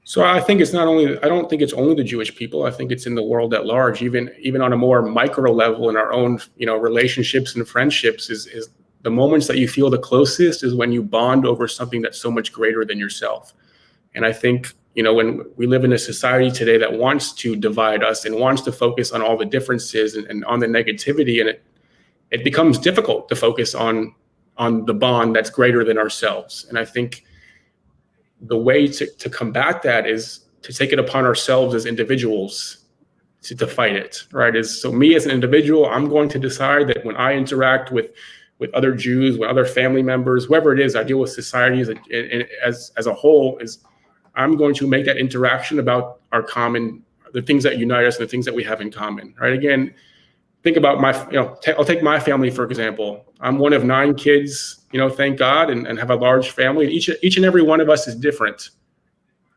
So I think it's not only. I don't think it's only the Jewish people. I think it's in the world at large. Even on a more micro level in our own relationships and friendships is the moments that you feel the closest is when you bond over something that's so much greater than yourself. And I think, when we live in a society today that wants to divide us and wants to focus on all the differences and on the negativity, and it becomes difficult to focus on the bond that's greater than ourselves. And I think the way to combat that is to take it upon ourselves as individuals to fight it, right? So me as an individual, I'm going to decide that when I interact with other Jews, with other family members, whoever it is, I deal with society as a whole, is I'm going to make that interaction about the things that unite us and the things that we have in common, right? Again, think about I'll take my family, for example. I'm one of 9 kids, thank God, and have a large family. Each and every one of us is different,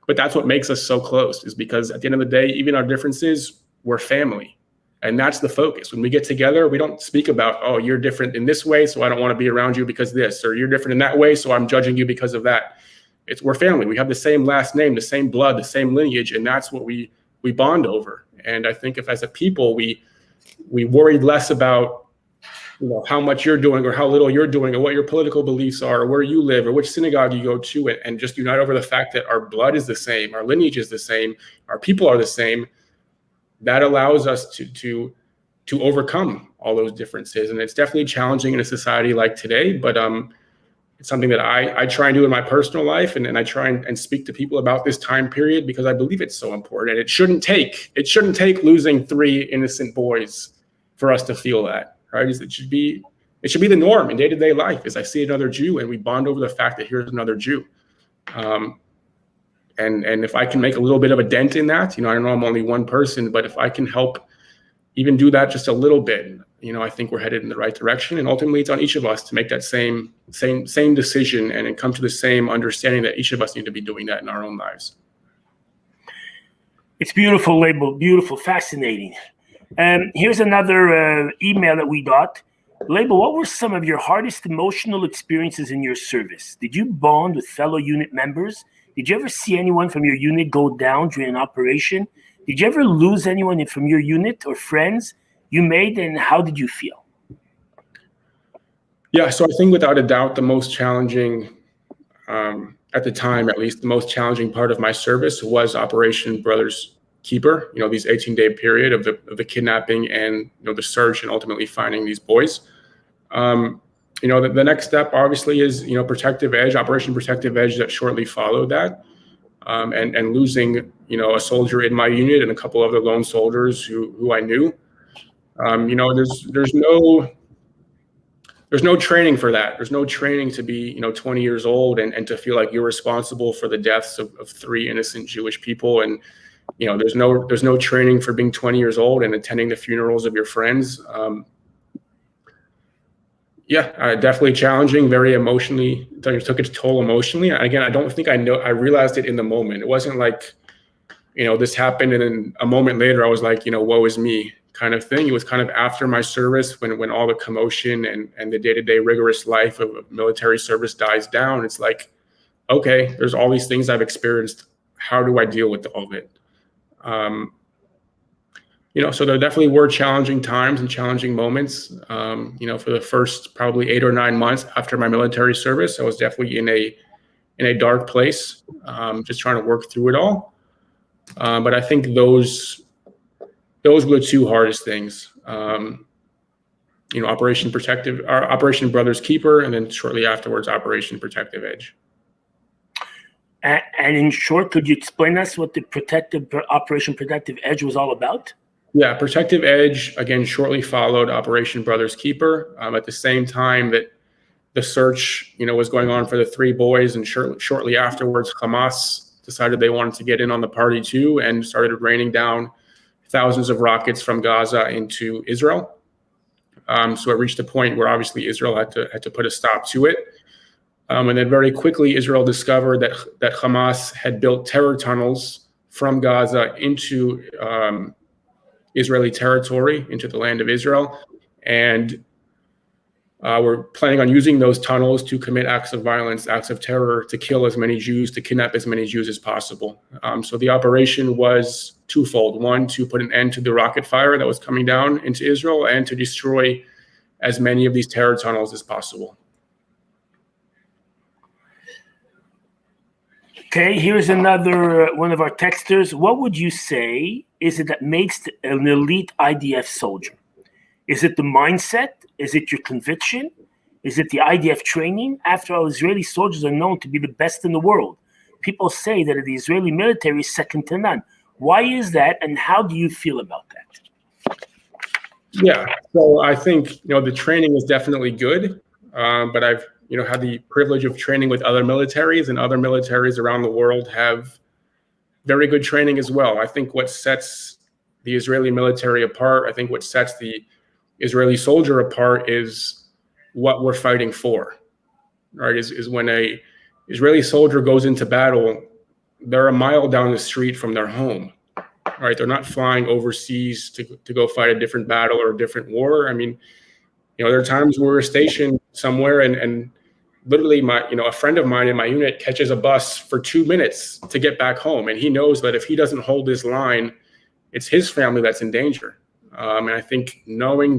but that's what makes us so close, is because at the end of the day, even our differences, we're family. And that's the focus. When we get together, we don't speak about, oh, you're different in this way, so I don't want to be around you because this, or you're different in that way, so I'm judging you because of that. We're family. We have the same last name, the same blood, the same lineage, and that's what we bond over. And I think if as a people we worried less about how much you're doing or how little you're doing or what your political beliefs are or where you live or which synagogue you go to, and just unite over the fact that our blood is the same, our lineage is the same, our people are the same, that allows us to overcome all those differences. And it's definitely challenging in a society like today, but it's something that I try and do in my personal life, and I try and speak to people about this time period because I believe it's so important. And it shouldn't take losing 3 innocent boys for us to feel that, right? It should be the norm in day-to-day life. As I see another Jew and we bond over the fact that here's another Jew. And if I can make a little bit of a dent in that, I know I'm only one person, but if I can help even do that just a little bit, I think we're headed in the right direction. And ultimately, it's on each of us to make that same decision and come to the same understanding that each of us need to be doing that in our own lives. It's beautiful, Leibel. Beautiful, fascinating. Here's another email that we got. Leibel, what were some of your hardest emotional experiences in your service? Did you bond with fellow unit members? Did you ever see anyone from your unit go down during an operation? Did you ever lose anyone from your unit or friends you made, and how did you feel? Yeah, so I think without a doubt, the most challenging, at the time at least, the most challenging part of my service was Operation Brother's Keeper, these 18-day period of the kidnapping and the search and ultimately finding these boys. The next step obviously is Protective Edge, Operation Protective Edge, that shortly followed that. And losing, a soldier in my unit and a couple other lone soldiers who I knew. There's no training for that. There's no training to be, 20 years old and to feel like you're responsible for the deaths of 3 innocent Jewish people. And, there's no training for being 20 years old and attending the funerals of your friends. Definitely challenging, very emotionally. It took its toll emotionally. Again, I don't think I realized it in the moment. It wasn't like, this happened and then a moment later I was like, woe is me kind of thing. It was kind of after my service when all the commotion and the day-to-day rigorous life of military service dies down. It's like, okay, there's all these things I've experienced. How do I deal with all of it? So there definitely were challenging times and challenging moments. For the first probably 8 or 9 months after my military service, I was definitely in a dark place, just trying to work through it all. But I think those were the 2 hardest things. Operation Brother's Keeper, and then shortly afterwards, Operation Protective Edge. And in short, could you explain us what the Operation Protective Edge was all about? Yeah, Protective Edge, again, shortly followed Operation Brother's Keeper. At the same time that the search, was going on for the 3 boys, and shortly afterwards, Hamas decided they wanted to get in on the party too, and started raining down thousands of rockets from Gaza into Israel. So it reached a point where obviously Israel had to put a stop to it. And then very quickly, Israel discovered that Hamas had built terror tunnels from Gaza into Israeli territory, into the land of Israel. And we're planning on using those tunnels to commit acts of violence, acts of terror, to kill as many Jews, to kidnap as many Jews as possible. So the operation was twofold. One, to put an end to the rocket fire that was coming down into Israel, and to destroy as many of these terror tunnels as possible. Okay, here's another one of our texters. What would you say is it that makes an elite IDF soldier? Is it the mindset? Is it your conviction? Is it the IDF training? After all, Israeli soldiers are known to be the best in the world. People say that the Israeli military is second to none. Why is that, and how do you feel about that? Yeah, so I think the training is definitely good, but I've had the privilege of training with other militaries, and other militaries around the world have very good training as well. I think what sets the Israeli military apart, I think what sets the Israeli soldier apart is what we're fighting for, right? Is when a Israeli soldier goes into battle, they're a mile down the street from their home, right? They're not flying overseas to go fight a different battle or a different war. I mean, there are times where we're stationed somewhere and literally a friend of mine in my unit catches a bus for 2 minutes to get back home. And he knows that if he doesn't hold his line, it's his family that's in danger. And I think knowing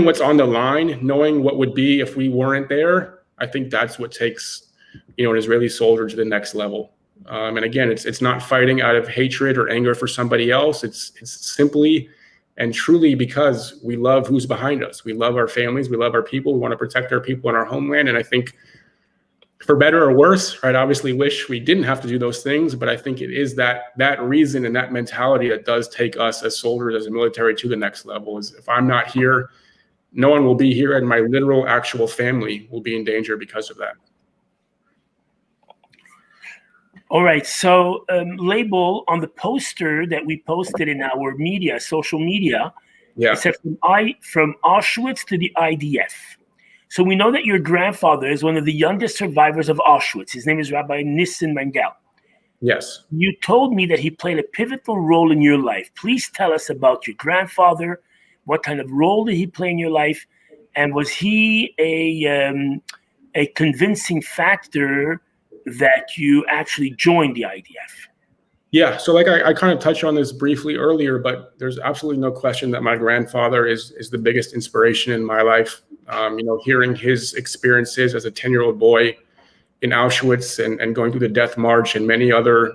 what's on the line, knowing what would be if we weren't there, I think that's what takes, an Israeli soldier to the next level. And again, it's not fighting out of hatred or anger for somebody else. It's simply and truly because we love who's behind us. We love our families. We love our people. We want to protect our people in our homeland. And I think, for better or worse, right, obviously wish we didn't have to do those things, but I think it is that reason and that mentality that does take us as soldiers, as a military, to the next level. Is if I'm not here, no one will be here, and my literal actual family will be in danger because of that. All right, so Leibel, on the poster that we posted in our social media, it said from Auschwitz to the IDF. So we know that your grandfather is one of the youngest survivors of Auschwitz. His name is Rabbi Nissim Mengel. Yes. You told me that he played a pivotal role in your life. Please tell us about your grandfather. What kind of role did he play in your life? And was he a convincing factor that you actually joined the IDF? Yeah, so like I kind of touched on this briefly earlier, but there's absolutely no question that my grandfather is the biggest inspiration in my life. Hearing his experiences as a 10-year-old boy in Auschwitz and going through the Death March and many other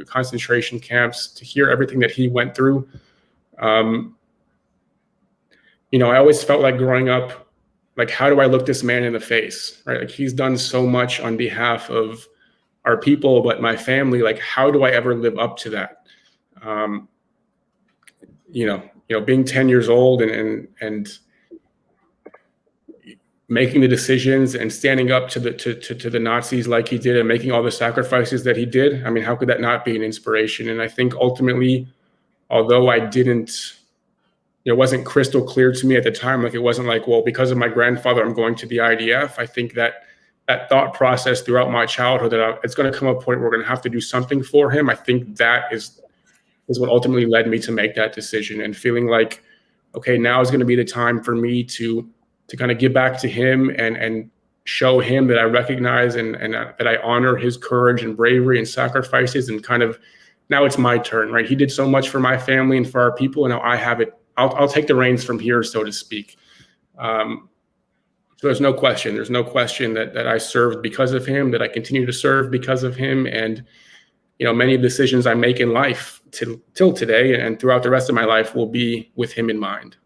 concentration camps, to hear everything that he went through. I always felt like growing up, like, how do I look this man in the face, right? Like, he's done so much on behalf of our people, but my family, like, how do I ever live up to that? Being 10 years old and making the decisions and standing up to the Nazis like he did, and making all the sacrifices that he did. I mean, how could that not be an inspiration? And I think ultimately, although I didn't, it wasn't crystal clear to me at the time. Like, it wasn't like, well, because of my grandfather, I'm going to the IDF. I think that thought process throughout my childhood, that it's going to come a point where we're going to have to do something for him. I think that is what ultimately led me to make that decision, and feeling like, okay, now is going to be the time for me to kind of give back to him and show him that I recognize and that I honor his courage and bravery and sacrifices, and kind of, now it's my turn, right? He did so much for my family and for our people, and now I have it. I'll take the reins from here, so to speak. So there's no question that I served because of him, that I continue to serve because of him. And, many decisions I make in life till today and throughout the rest of my life will be with him in mind.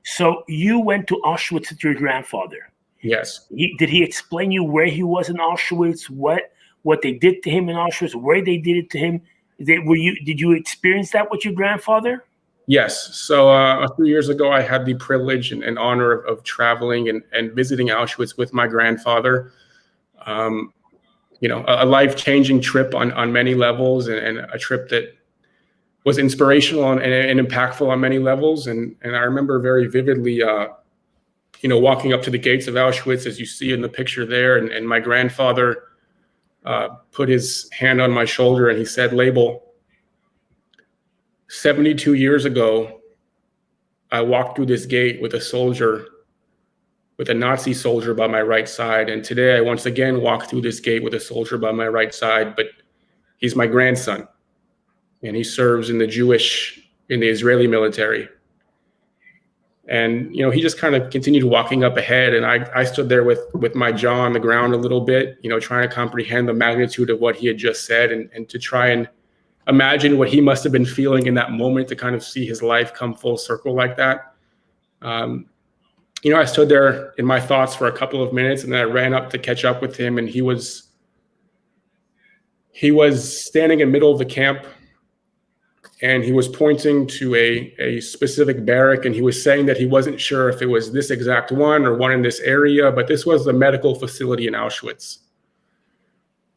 So you went to Auschwitz with your grandfather. Yes. Did he explain you where he was in Auschwitz, what they did to him in Auschwitz, where they did it to him? Did you experience that with your grandfather? Yes. So a few years ago, I had the privilege and honor of traveling and visiting Auschwitz with my grandfather. a life-changing trip on many levels, and a trip that was inspirational and impactful on many levels. And I remember very vividly, walking up to the gates of Auschwitz, as you see in the picture there, and my grandfather put his hand on my shoulder and he said, "Leibel, 72 years ago, I walked through this gate with a Nazi soldier by my right side. And today I once again walk through this gate with a soldier by my right side, but he's my grandson. And he serves in the Israeli military." And, he just kind of continued walking up ahead. And I stood there with my jaw on the ground a little bit, trying to comprehend the magnitude of what he had just said, and to try and imagine what he must have been feeling in that moment, to kind of see his life come full circle like that. I stood there in my thoughts for a couple of minutes, and then I ran up to catch up with him, and he was standing in the middle of the camp, and he was pointing to a specific barrack, and he was saying that he wasn't sure if it was this exact one or one in this area, but this was the medical facility in Auschwitz.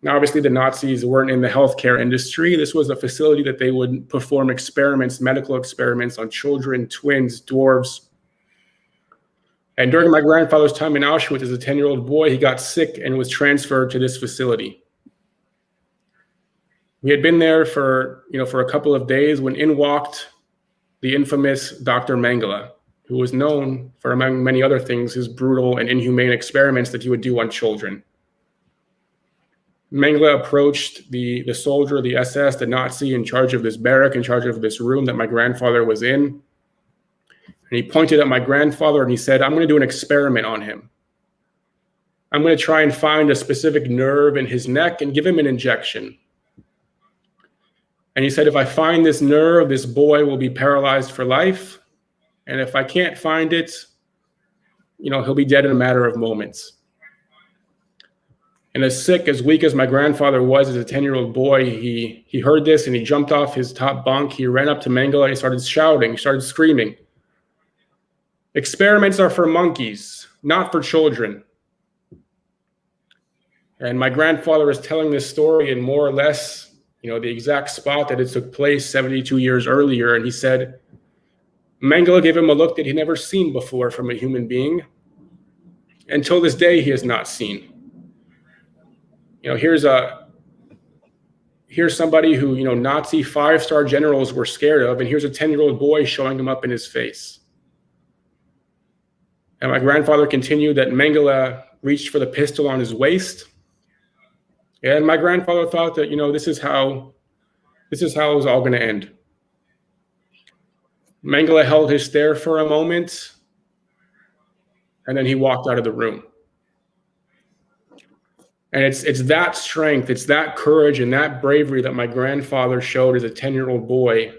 Now, obviously, the Nazis weren't in the healthcare industry. This was a facility that they would perform medical experiments on children, twins, dwarves. And during my grandfather's time in Auschwitz as a 10-year-old boy, he got sick and was transferred to this facility. We had been there for a couple of days when in walked the infamous Dr. Mengele, who was known for, among many other things, his brutal and inhumane experiments that he would do on children. Mengele approached the soldier, the SS, the Nazi in charge of this barrack, in charge of this room that my grandfather was in. And he pointed at my grandfather and he said, "I'm going to do an experiment on him. I'm going to try and find a specific nerve in his neck and give him an injection." And he said, "If I find this nerve, this boy will be paralyzed for life. And if I can't find it, he'll be dead in a matter of moments." And as sick, as weak as my grandfather was as a 10-year-old boy, he heard this and he jumped off his top bunk. He ran up to Mengele and he started shouting, he started screaming, "Experiments are for monkeys, not for children." And my grandfather is telling this story in more or less, the exact spot that it took place 72 years earlier. And he said, Mengele gave him a look that he'd never seen before from a human being. Until this day, he has not seen. Here's somebody who, Nazi 5-star generals were scared of, and here's a 10-year-old boy showing him up in his face. And my grandfather continued that Mengele reached for the pistol on his waist. And my grandfather thought that, this is how it was all going to end. Mengele held his stare for a moment, and then he walked out of the room. And it's that strength, it's that courage and that bravery that my grandfather showed as a 10-year-old boy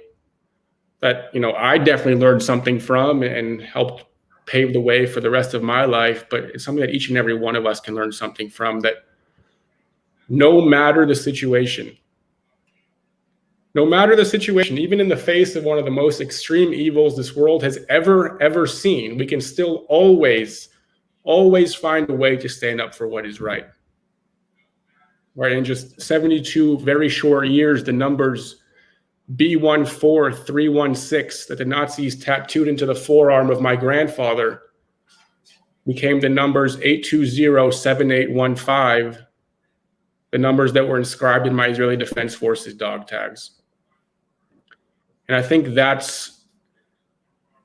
that, I definitely learned something from and helped pave the way for the rest of my life. But it's something that each and every one of us can learn something from, that no matter the situation, even in the face of one of the most extreme evils this world has ever seen, we can still always find a way to stand up for what is right. Right, in just 72 very short years, the numbers B14316 that the Nazis tattooed into the forearm of my grandfather became the numbers 8207815, the numbers that were inscribed in my Israeli Defense Forces dog tags. And I think that's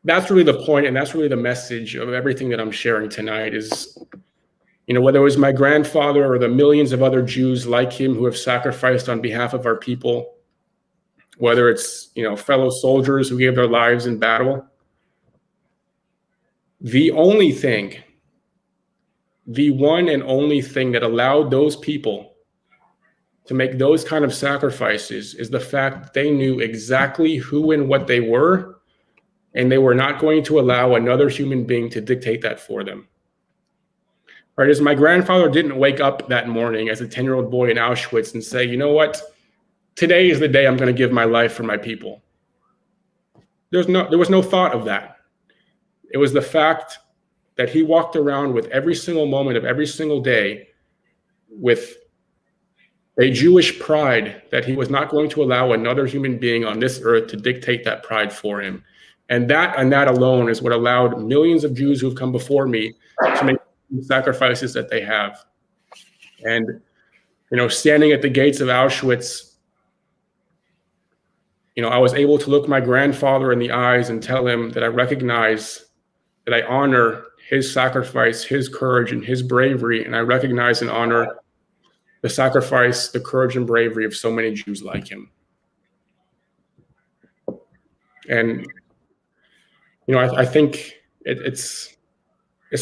really the point, and that's really the message of everything that I'm sharing tonight is, whether it was my grandfather or the millions of other Jews like him who have sacrificed on behalf of our people, whether it's, fellow soldiers who gave their lives in battle, the one and only thing that allowed those people to make those kind of sacrifices is the fact that they knew exactly who and what they were, and they were not going to allow another human being to dictate that for them. Right, as my grandfather didn't wake up that morning as a 10-year-old boy in Auschwitz and say, "You know what, today is the day I'm going to give my life for my people." There was no thought of that. It was the fact that he walked around with every single moment of every single day with a Jewish pride that he was not going to allow another human being on this earth to dictate that pride for him. And that alone is what allowed millions of Jews who've come before me to make the sacrifices that they have. And, standing at the gates of Auschwitz, I was able to look my grandfather in the eyes and tell him that I recognize, that I honor his sacrifice, his courage, and his bravery. And I recognize and honor the sacrifice, the courage, and bravery of so many Jews like him. And, I think it's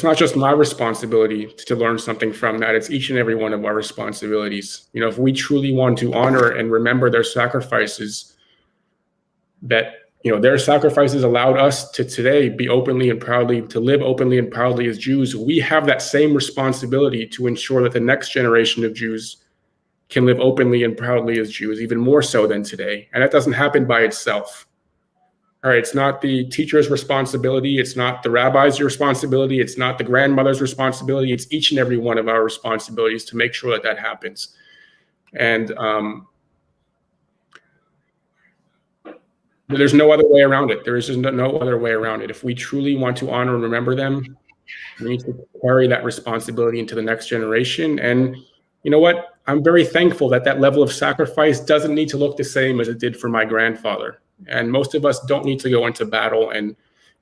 not just my responsibility to learn something from that. It's each and every one of our responsibilities. If we truly want to honor and remember their sacrifices, that, their sacrifices allowed us to today be openly and proudly, to live openly and proudly as Jews, we have that same responsibility to ensure that the next generation of Jews can live openly and proudly as Jews, even more so than today. And that doesn't happen by itself. All right, it's not the teacher's responsibility. It's not the rabbi's responsibility. It's not the grandmother's responsibility. It's each and every one of our responsibilities to make sure that happens. And there's no other way around it. There is just no other way around it. If we truly want to honor and remember them, we need to carry that responsibility into the next generation. And you know what? I'm very thankful that that level of sacrifice doesn't need to look the same as it did for my grandfather. And most of us don't need to go into battle and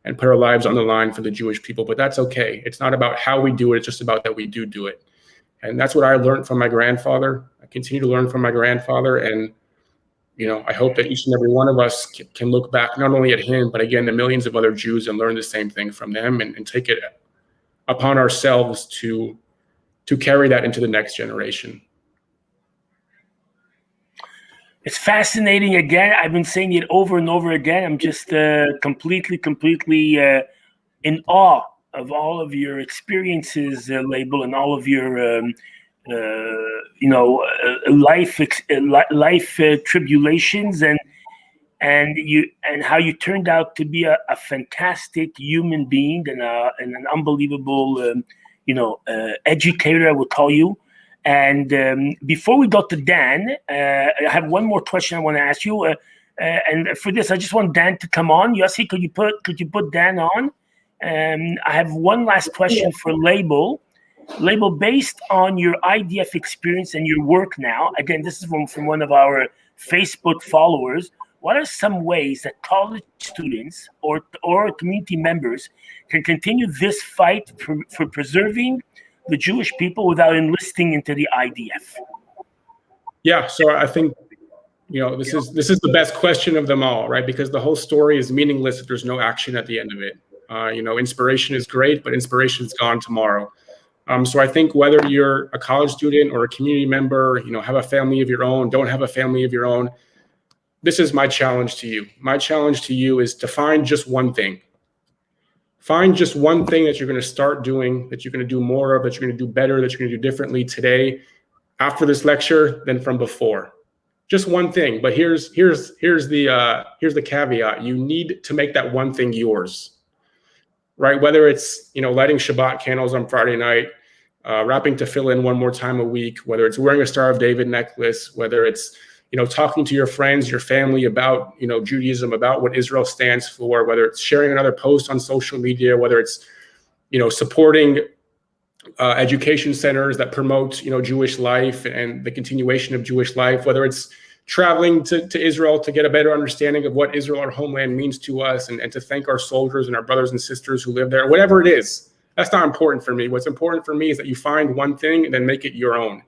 put our lives on the line for the Jewish people, but that's okay. It's not about how we do it. It's just about that we do it. And that's what I learned from my grandfather. I continue to learn from my grandfather. And, I hope that each and every one of us can look back not only at him, but again, the millions of other Jews and learn the same thing from them and take it upon ourselves to carry that into the next generation. It's fascinating. Again, I've been saying it over and over again. I'm just completely in awe of all of your experiences, Leibel, and all of your life tribulations, and how you turned out to be a fantastic human being and an unbelievable educator, I would call you. And before we go to Dan, I have one more question I want to ask you. And for this, I just want Dan to come on. Yossi, could you put Dan on? I have one last question for Leibel. Leibel, based on your IDF experience and your work now, again, this is from one of our Facebook followers. What are some ways that college students or community members can continue this fight for preserving the Jewish people without enlisting into the IDF? Yeah, so I think this is the best question of them all, right? Because the whole story is meaningless if there's no action at the end of it. Inspiration is great, but inspiration is gone tomorrow. So I think whether you're a college student or a community member, have a family of your own, don't have a family of your own, this is my challenge to you. My challenge to you is to find just one thing. Find just one thing that you're going to start doing, that you're going to do more of, that you're going to do better, that you're going to do differently today after this lecture than from before. Just one thing. But here's the caveat. You need to make that one thing yours, right? Whether it's lighting Shabbat candles on Friday night, wrapping tefillin one more time a week, whether it's wearing a Star of David necklace, whether it's talking to your friends, your family about, Judaism, about what Israel stands for, whether it's sharing another post on social media, whether it's, supporting education centers that promote, Jewish life and the continuation of Jewish life, whether it's traveling to Israel to get a better understanding of what Israel, our homeland, means to us and to thank our soldiers and our brothers and sisters who live there, whatever it is. That's not important for me. What's important for me is that you find one thing and then make it your own.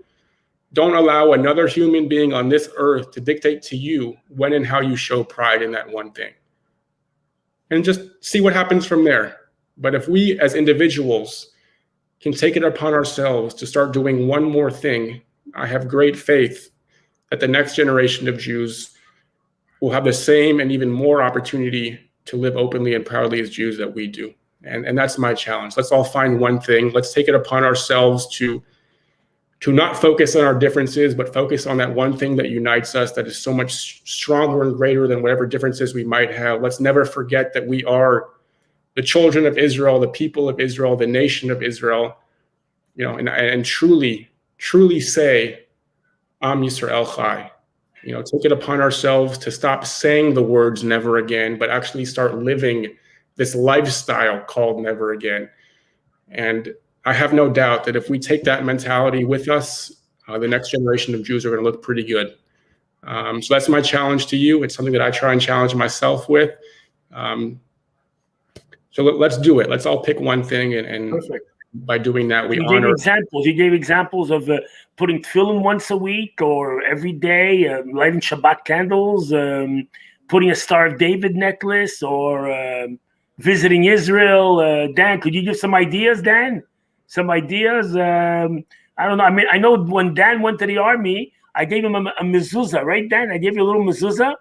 Don't allow another human being on this earth to dictate to you when and how you show pride in that one thing. And just see what happens from there. But if we as individuals can take it upon ourselves to start doing one more thing, I have great faith that the next generation of Jews will have the same and even more opportunity to live openly and proudly as Jews that we do. And that's my challenge. Let's all find one thing. Let's take it upon ourselves to not focus on our differences, but focus on that one thing that unites us, that is so much stronger and greater than whatever differences we might have. Let's never forget that we are the children of Israel, the people of Israel, the nation of Israel, and truly say, Am Yisrael Chai. Take it upon ourselves to stop saying the words never again, but actually start living this lifestyle called never again. And I have no doubt that if we take that mentality with us, the next generation of Jews are going to look pretty good. So that's my challenge to you. It's something that I try and challenge myself with. So let's do it. Let's all pick one thing, and Perfect. By doing that, we You honor. You gave examples of putting tefillin once a week or every day, lighting Shabbat candles, putting a Star of David necklace, or visiting Israel. Dan, could you give some ideas, Dan? Some ideas? I don't know. I mean, I know when Dan went to the army, I gave him a mezuzah, right, Dan? I gave you a little mezuzah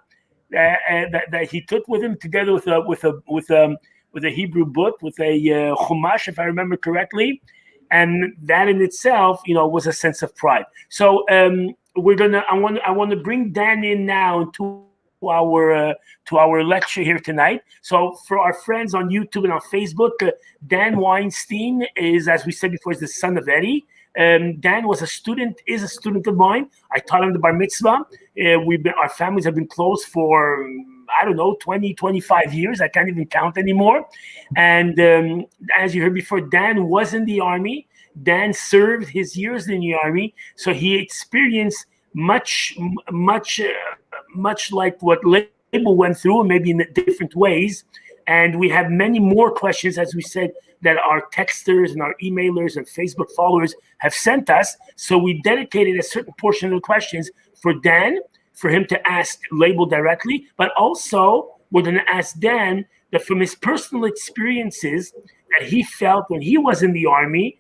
that he took with him, together with a Hebrew book, with a chumash, if I remember correctly, and that in itself, was a sense of pride. So I want to bring Dan in now to our lecture here tonight. So for our friends on YouTube and on Facebook, Dan Weinstein is, as we said before, is the son of Eddie. Dan is a student of mine. I taught him the bar mitzvah. Our families have been close for, I don't know, 20, 25 years. I can't even count anymore. And as you heard before, Dan was in the army. Dan served his years in the army. So he experienced much like what Leibel went through, maybe in different ways. And we have many more questions, as we said, that our texters and our emailers and Facebook followers have sent us. So we dedicated a certain portion of the questions for Dan, for him to ask Leibel directly, but also we're going to ask Dan that from his personal experiences that he felt when he was in the army,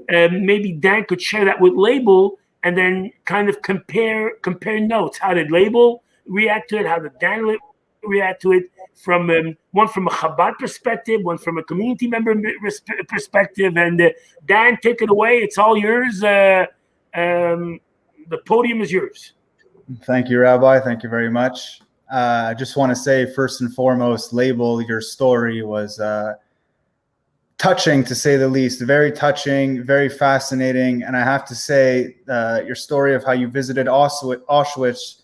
maybe Dan could share that with Leibel, and then kind of compare notes. How did Leibel react to it? How did Dan react to it? From one from a Chabad perspective, one from a community member perspective. And Dan, take it away. It's all yours. The podium is yours. Thank you, Rabbi. Thank you very much. I just want to say, first and foremost, Leibel, your story was touching, to say the least. Very touching, very fascinating. And I have to say, your story of how you visited Auschwitz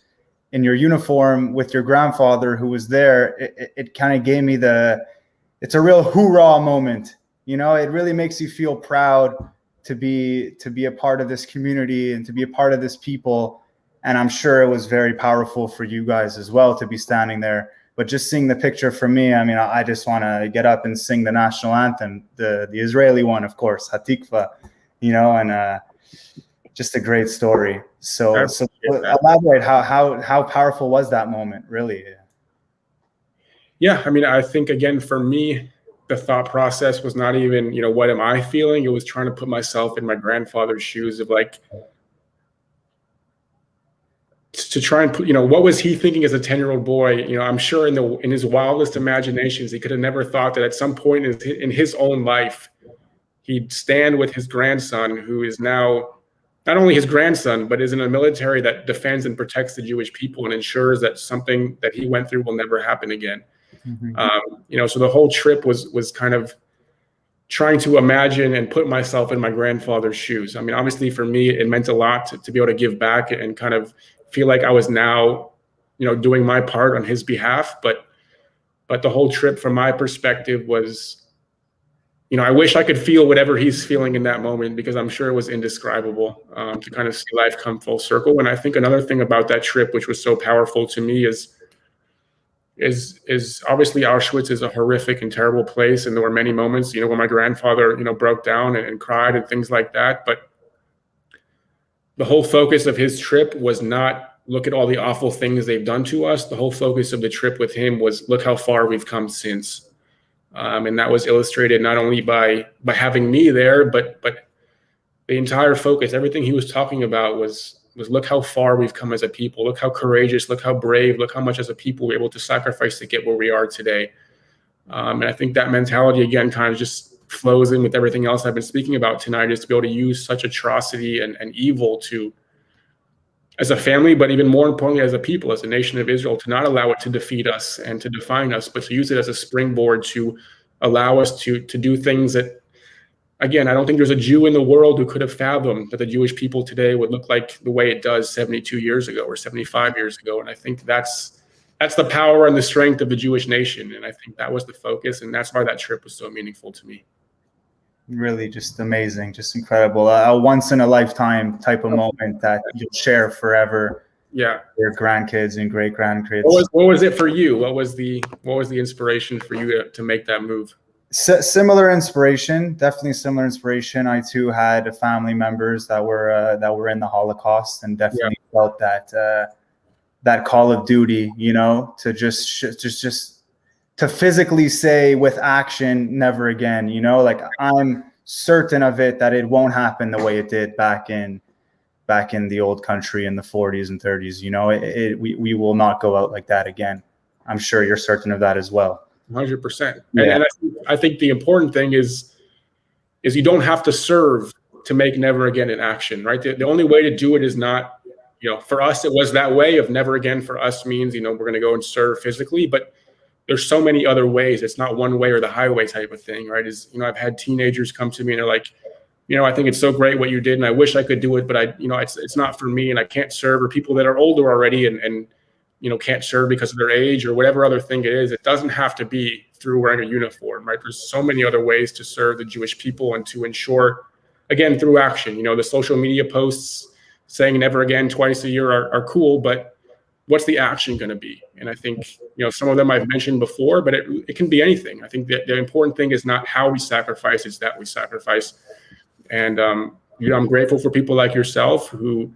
in your uniform with your grandfather who was there, it kind of gave me it's a real hoorah moment. It really makes you feel proud to be a part of this community and to be a part of this people. And I'm sure it was very powerful for you guys as well to be standing there. But just seeing the picture for me, I mean, I just want to get up and sing the national anthem, the Israeli one, of course, Hatikva, and just a great story. So elaborate, how powerful was that moment, really? Yeah, I mean, I think, again, for me, the thought process was not even, what am I feeling? It was trying to put myself in my grandfather's shoes of, like, to try and put, what was he thinking as a 10-year-old boy? I'm sure in his wildest imaginations, he could have never thought that at some point in his own life, he'd stand with his grandson, who is now not only his grandson, but is in a military that defends and protects the Jewish people and ensures that something that he went through will never happen again. Mm-hmm. So the whole trip was kind of trying to imagine and put myself in my grandfather's shoes. I mean, obviously for me, it meant a lot to be able to give back and kind of feel like I was now, doing my part on his behalf. But the whole trip, from my perspective, was, I wish I could feel whatever he's feeling in that moment, because I'm sure it was indescribable to kind of see life come full circle. And I think another thing about that trip, which was so powerful to me, is obviously Auschwitz is a horrific and terrible place. And there were many moments, when my grandfather, broke down and cried and things like that. But the whole focus of his trip was not look at all the awful things they've done to us. The whole focus of the trip with him was look how far we've come since. And that was illustrated not only by having me there, but the entire focus, everything he was talking about was look how far we've come as a people. Look how courageous, look how brave, look how much as a people we're able to sacrifice to get where we are today. And I think that mentality, again, kind of just flows in with everything else I've been speaking about tonight, is to be able to use such atrocity and evil as a family, but even more importantly, as a people, as a nation of Israel, to not allow it to defeat us and to define us, but to use it as a springboard to allow us to do things that again, I don't think there's a Jew in the world who could have fathomed that the Jewish people today would look like the way it does 72 years ago or 75 years ago. And I think that's the power and the strength of the Jewish nation. And I think that was the focus. And that's why that trip was so meaningful to me. Really just amazing, just incredible. A once in a lifetime type of moment that you'll share forever. Yeah. Your grandkids and great grandkids. What was it for you? What was the inspiration for you to make that move? Similar inspiration, definitely similar inspiration. I too had family members that were in the Holocaust, and definitely felt that call of duty, you know, to just to physically say with action, never again, you know, like I'm certain of it that it won't happen the way it did back in the old country in the 40s and 30s. You know, we will not go out like that again. I'm sure you're certain of that as well. 100%. Yeah. And I think the important thing is you don't have to serve to make never again an action, right? The only way to do it is not, you know, for us, it was that way of never again for us means, you know, we're going to go and serve physically, but there's so many other ways. It's not one way or the highway type of thing, right? Is, you know, I've had teenagers come to me and they're like, you know, I think it's so great what you did and I wish I could do it, but you know, it's not for me and I can't serve, or people that are older already and you know, can't serve because of their age or whatever other thing it is. It doesn't have to be through wearing a uniform, right? There's so many other ways to serve the Jewish people and to ensure, again, through action. You know, the social media posts saying never again twice a year are cool, but what's the action going to be? And I think, you know, some of them I've mentioned before, but it can be anything. I think that the important thing is not how we sacrifice, it's that we sacrifice. And, you know, I'm grateful for people like yourself who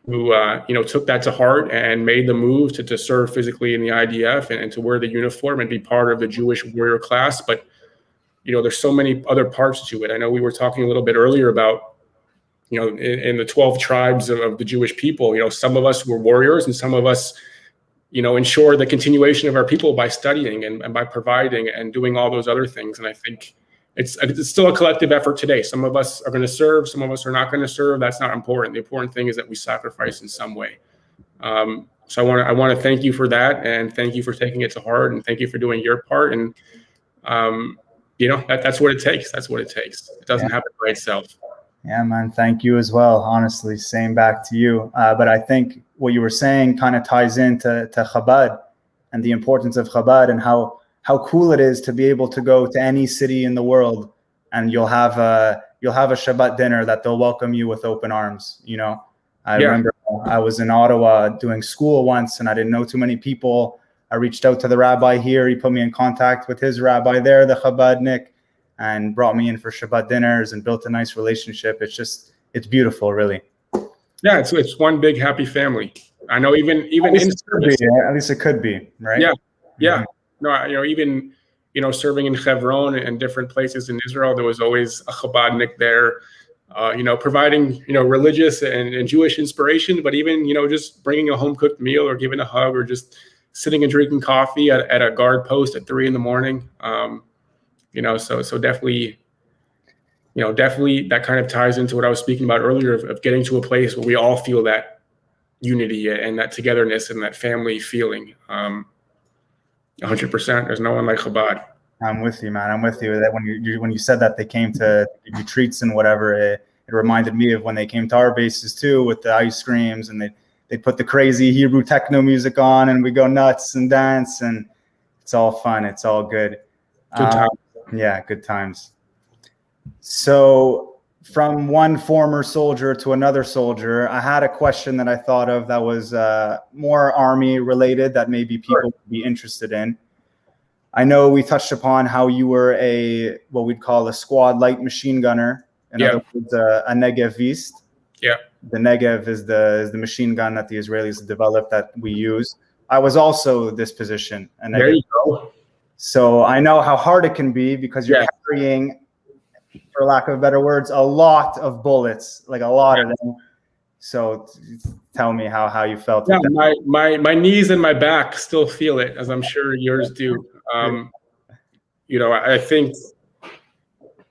you know, took that to heart and made the move to serve physically in the IDF and to wear the uniform and be part of the Jewish warrior class. But, you know, there's so many other parts to it. I know we were talking a little bit earlier about, you know, in the 12 tribes of the Jewish people, you know, some of us were warriors and some of us, you know, ensure the continuation of our people by studying and by providing and doing all those other things. And I think it's still a collective effort today. Some of us are going to serve, some of us are not going to serve. That's not important. The important thing is that we sacrifice in some way. So I want to thank you for that, and thank you for taking it to heart, and thank you for doing your part. And you know, that's what it takes. That's what it takes. It doesn't happen by itself. Yeah, man. Thank you as well. Honestly, same back to you. But I think what you were saying kind of ties into Chabad and the importance of Chabad and how cool it is to be able to go to any city in the world and you'll have a Shabbat dinner that they'll welcome you with open arms. You know, I remember I was in Ottawa doing school once and I didn't know too many people. I reached out to the rabbi here. He put me in contact with his rabbi there, the Chabadnik, and brought me in for Shabbat dinners and built a nice relationship. It's beautiful, really. Yeah, it's one big happy family. I know even at least it could be, right? Yeah. Mm-hmm. No, you know, even, you know, serving in Hebron and different places in Israel, there was always a Chabadnik there, you know, providing, you know, religious and Jewish inspiration, but even, you know, just bringing a home cooked meal or giving a hug or just sitting and drinking coffee at a guard post at 3 a.m. You know, so definitely, you know, definitely that kind of ties into what I was speaking about earlier of getting to a place where we all feel that unity and that togetherness and that family feeling. 100%. There's no one like Chabad. I'm with you, man. I'm with you. That when you said that they came to give you treats and whatever, it reminded me of when they came to our bases too with the ice creams, and they put the crazy Hebrew techno music on, and we go nuts and dance, and it's all fun. It's all good. Good times. Yeah, good times. So from one former soldier to another soldier, I had a question that I thought of that was more Army related that maybe people would be interested in. I know we touched upon how you were what we'd call a squad light machine gunner. In other words, a Negevist. Yeah. The Negev is the machine gun that the Israelis have developed that we use. I was also this position. There you go. So I know how hard it can be because you're carrying, for lack of better words, a lot of bullets, like a lot of them. So tell me how you felt. Yeah, my knees and my back still feel it, as I'm sure yours do. You know, I think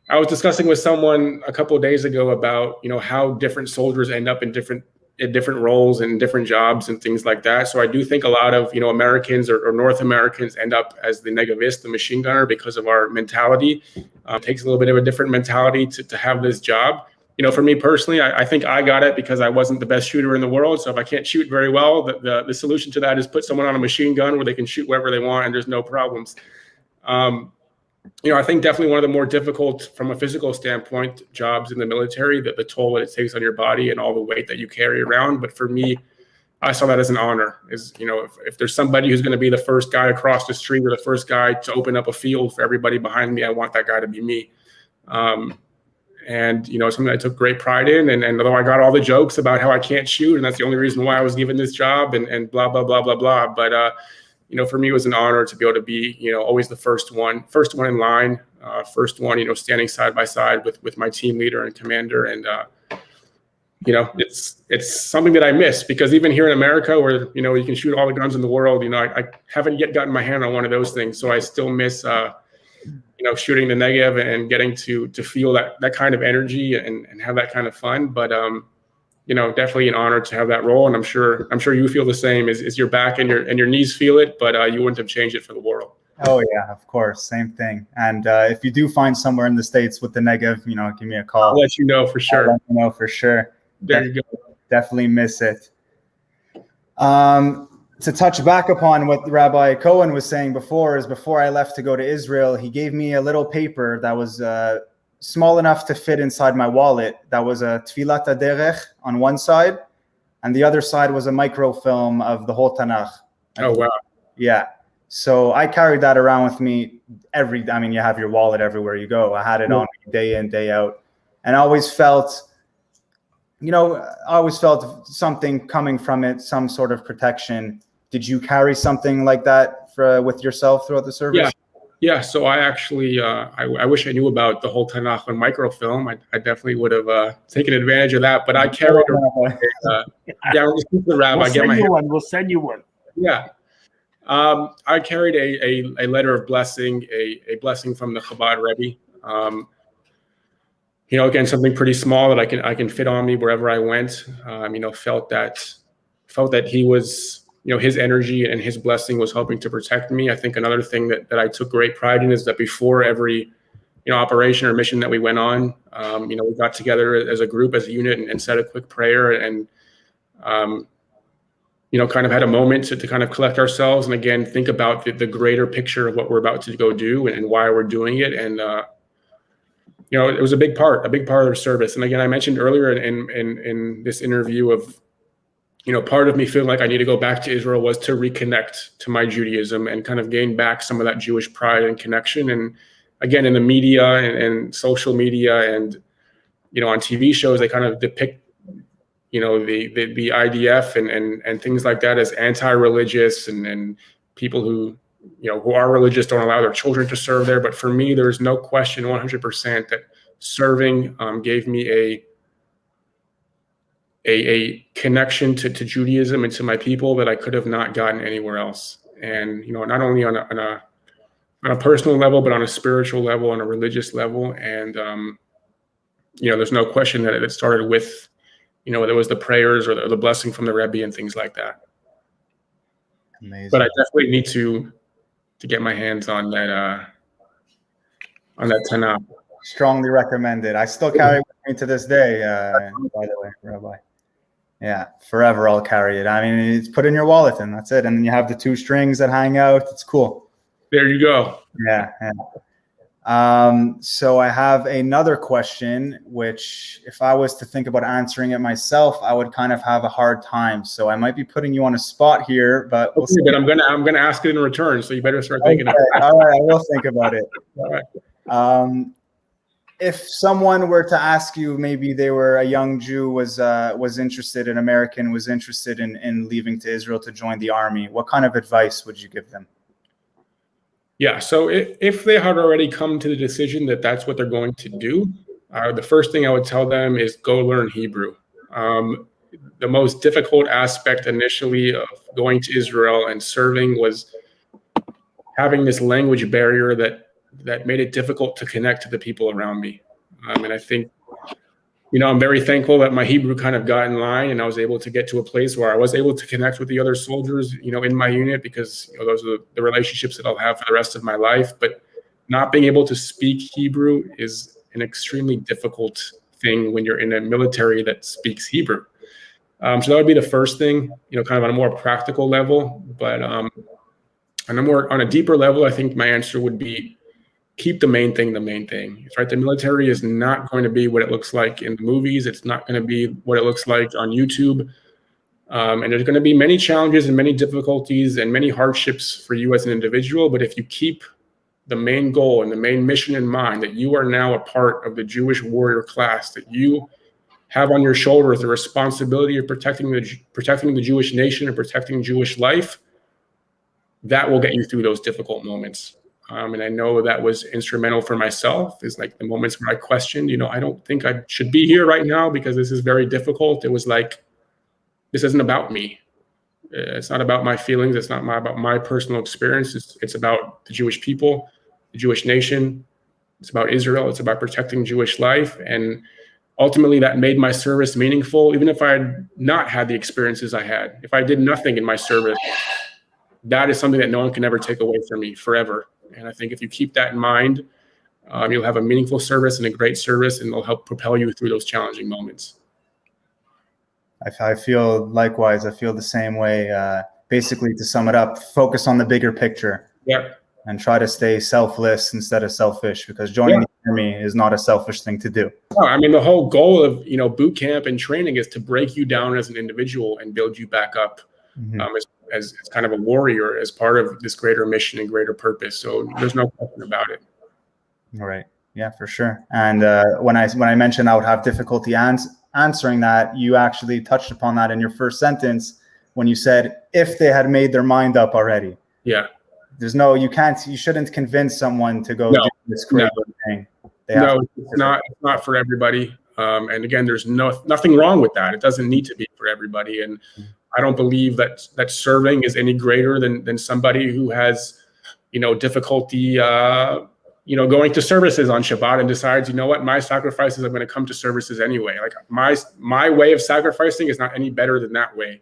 I was discussing with someone a couple of days ago about, you know, how different soldiers end up in different different roles and different jobs and things like that. So I do think a lot of, Americans or North Americans end up as the negavist, the machine gunner, because of our mentality. It takes a little bit of a different mentality to have this job. For me personally, I think I got it because I wasn't the best shooter in the world. So if I can't shoot very well, the solution to that is put someone on a machine gun where they can shoot wherever they want and there's no problems. I think definitely one of the more difficult from a physical standpoint jobs in the military, the toll that it takes on your body and all the weight that you carry around. But for me, I saw that as an honor. If there's somebody who's going to be the first guy across the street or the first guy to open up a field for everybody behind me, I want that guy to be me. And something I took great pride in. And although I got all the jokes about how I can't shoot, and that's the only reason why I was given this job, and blah blah blah blah blah. But for me, it was an honor to be able to be always the first one in line, first one standing side by side with my team leader and commander. And it's something that I miss, because even here in America, where you can shoot all the guns in the world, I haven't yet gotten my hand on one of those things. So I still miss shooting the Negev and getting to feel that kind of energy and have that kind of fun. But definitely an honor to have that role, and I'm sure you feel the same. Is your back and your knees feel it, but you wouldn't have changed it for the world. Oh yeah, of course, same thing. And if you do find somewhere in the States with the Negev, give me a call. I'll let you know for sure. I'll let you know for sure. There you go. Definitely miss it. To touch back upon what Rabbi Cohen was saying before I left to go to Israel, he gave me a little paper that was small enough to fit inside my wallet. That was a Tfilat HaDerech on one side, and the other side was a microfilm of the whole Tanakh. Oh, wow. Yeah. So I carried that around with me you have your wallet everywhere you go. I had it on me day in, day out. And I always felt something coming from it, some sort of protection. Did you carry something like that with yourself throughout the service? Yeah. So I actually, I wish I knew about the whole Tanakh on microfilm. I definitely would have taken advantage of that. But I carried around. We'll speak to the rabbi. We'll send you one. Yeah. I carried a letter of blessing, a blessing from the Chabad Rebbe. Again, something pretty small that I can fit on me wherever I went. Felt that he was, his energy and his blessing was helping to protect me. I think another thing that I took great pride in is that before every, operation or mission that we went on, we got together as a group, as a unit, and said a quick prayer and, kind of had a moment to kind of collect ourselves and again think about the greater picture of what we're about to go do and why we're doing it. And it was a big part of their service. And again, I mentioned earlier in this interview of, part of me feeling like I need to go back to Israel was to reconnect to my Judaism and kind of gain back some of that Jewish pride and connection. And again, in the media and social media and, on TV shows, they kind of depict, the IDF and things like that as anti-religious and people who are religious don't allow their children to serve there. But for me, there's no question 100% that serving gave me a connection to Judaism and to my people that I could have not gotten anywhere else. And, not only on a personal level, but on a spiritual level, on a religious level. And, there's no question that it started with, there was the prayers or the blessing from the Rebbe and things like that. Amazing. But I definitely need to get my hands on that Tanakh. Strongly recommended. I still carry it with me to this day, by the way, Rabbi. Yeah, forever I'll carry it. It's put in your wallet and that's it. And then you have the two strings that hang out. It's cool. There you go. Yeah. So I have another question, which if I was to think about answering it myself, I would kind of have a hard time. So I might be putting you on a spot here, but we'll see. But I'm gonna ask it in return. So you better start thinking about it. All right, I will think about it. All right. If someone were to ask you, maybe they were a young Jew, was interested, an American, was interested in leaving to Israel to join the army, what kind of advice would you give them? Yeah, so if they had already come to the decision that that's what they're going to do, the first thing I would tell them is go learn Hebrew. The most difficult aspect initially of going to Israel and serving was having this language barrier that made it difficult to connect to the people around me. And I think, I'm very thankful that my Hebrew kind of got in line, and I was able to get to a place where I was able to connect with the other soldiers, in my unit, because those are the relationships that I'll have for the rest of my life. But not being able to speak Hebrew is an extremely difficult thing when you're in a military that speaks Hebrew. So that would be the first thing, kind of on a more practical level. But on a deeper level, I think my answer would be keep the main thing the main thing. Right? The military is not going to be what it looks like in the movies. It's not going to be what it looks like on YouTube. And there's going to be many challenges and many difficulties and many hardships for you as an individual. But if you keep the main goal and the main mission in mind, that you are now a part of the Jewish warrior class, that you have on your shoulders the responsibility of protecting the Jewish nation and protecting Jewish life, that will get you through those difficult moments. And I know that was instrumental for myself, is like the moments where I questioned, I don't think I should be here right now because this is very difficult. It was like, this isn't about me. It's not about my feelings. It's not about my personal experience. It's about the Jewish people, the Jewish nation. It's about Israel. It's about protecting Jewish life. And ultimately, that made my service meaningful, even if I had not had the experiences I had. If I did nothing in my service, that is something that no one can ever take away from me forever. And I think if you keep that in mind, you'll have a meaningful service and a great service, and it'll help propel you through those challenging moments. I feel likewise. I feel the same way. Basically, to sum it up, focus on the bigger picture. Yeah. And try to stay selfless instead of selfish, because joining the army is not a selfish thing to do. No, I mean, the whole goal of boot camp and training is to break you down as an individual and build you back up as kind of a warrior, as part of this greater mission and greater purpose. So there's no question about it. All right. Yeah, for sure. And when I mentioned I would have difficulty answering that, you actually touched upon that in your first sentence when you said, if they had made their mind up already. Yeah. You shouldn't convince someone to go do this crazy thing. It's not for everybody. And again, there's nothing wrong with that. It doesn't need to be for everybody. And I don't believe that serving is any greater than somebody who has, difficulty, going to services on Shabbat and decides, my sacrifices, I'm going to come to services anyway. Like my way of sacrificing is not any better than that way.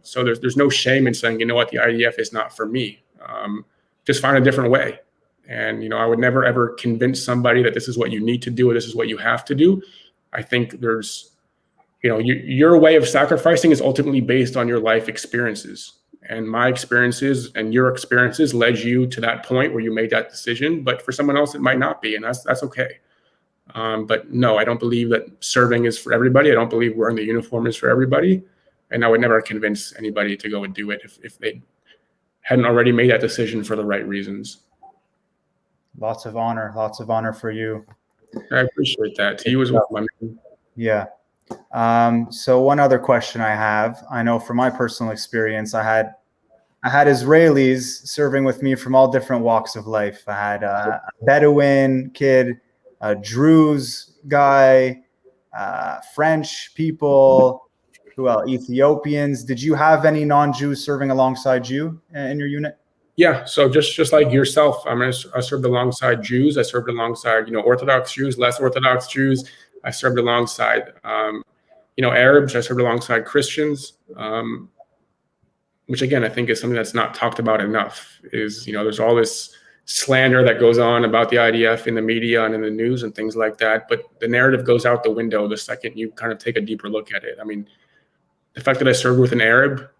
So there's no shame in saying, the IDF is not for me. Just find a different way. And, I would never, ever convince somebody that this is what you need to do or this is what you have to do. I think there's, your way of sacrificing is ultimately based on your life experiences. And my experiences and your experiences led you to that point where you made that decision. But for someone else, it might not be. And that's okay. But no, I don't believe that serving is for everybody. I don't believe wearing the uniform is for everybody. And I would never convince anybody to go and do it if they hadn't already made that decision for the right reasons. Lots of honor for you. I appreciate that. To you as well, my man. Yeah. So one other question I have, I know from my personal experience, I had Israelis serving with me from all different walks of life. I had a Bedouin kid, a Druze guy, French people, who else? Ethiopians. Did you have any non-Jews serving alongside you in your unit? Yeah. So just like yourself, I served alongside Jews. I served alongside, Orthodox Jews, less Orthodox Jews. I served alongside, Arabs. I served alongside Christians, which again, I think is something that's not talked about enough. Is, there's all this slander that goes on about the IDF in the media and in the news and things like that. But the narrative goes out the window the second you kind of take a deeper look at it. I mean, the fact that I served with an Arab,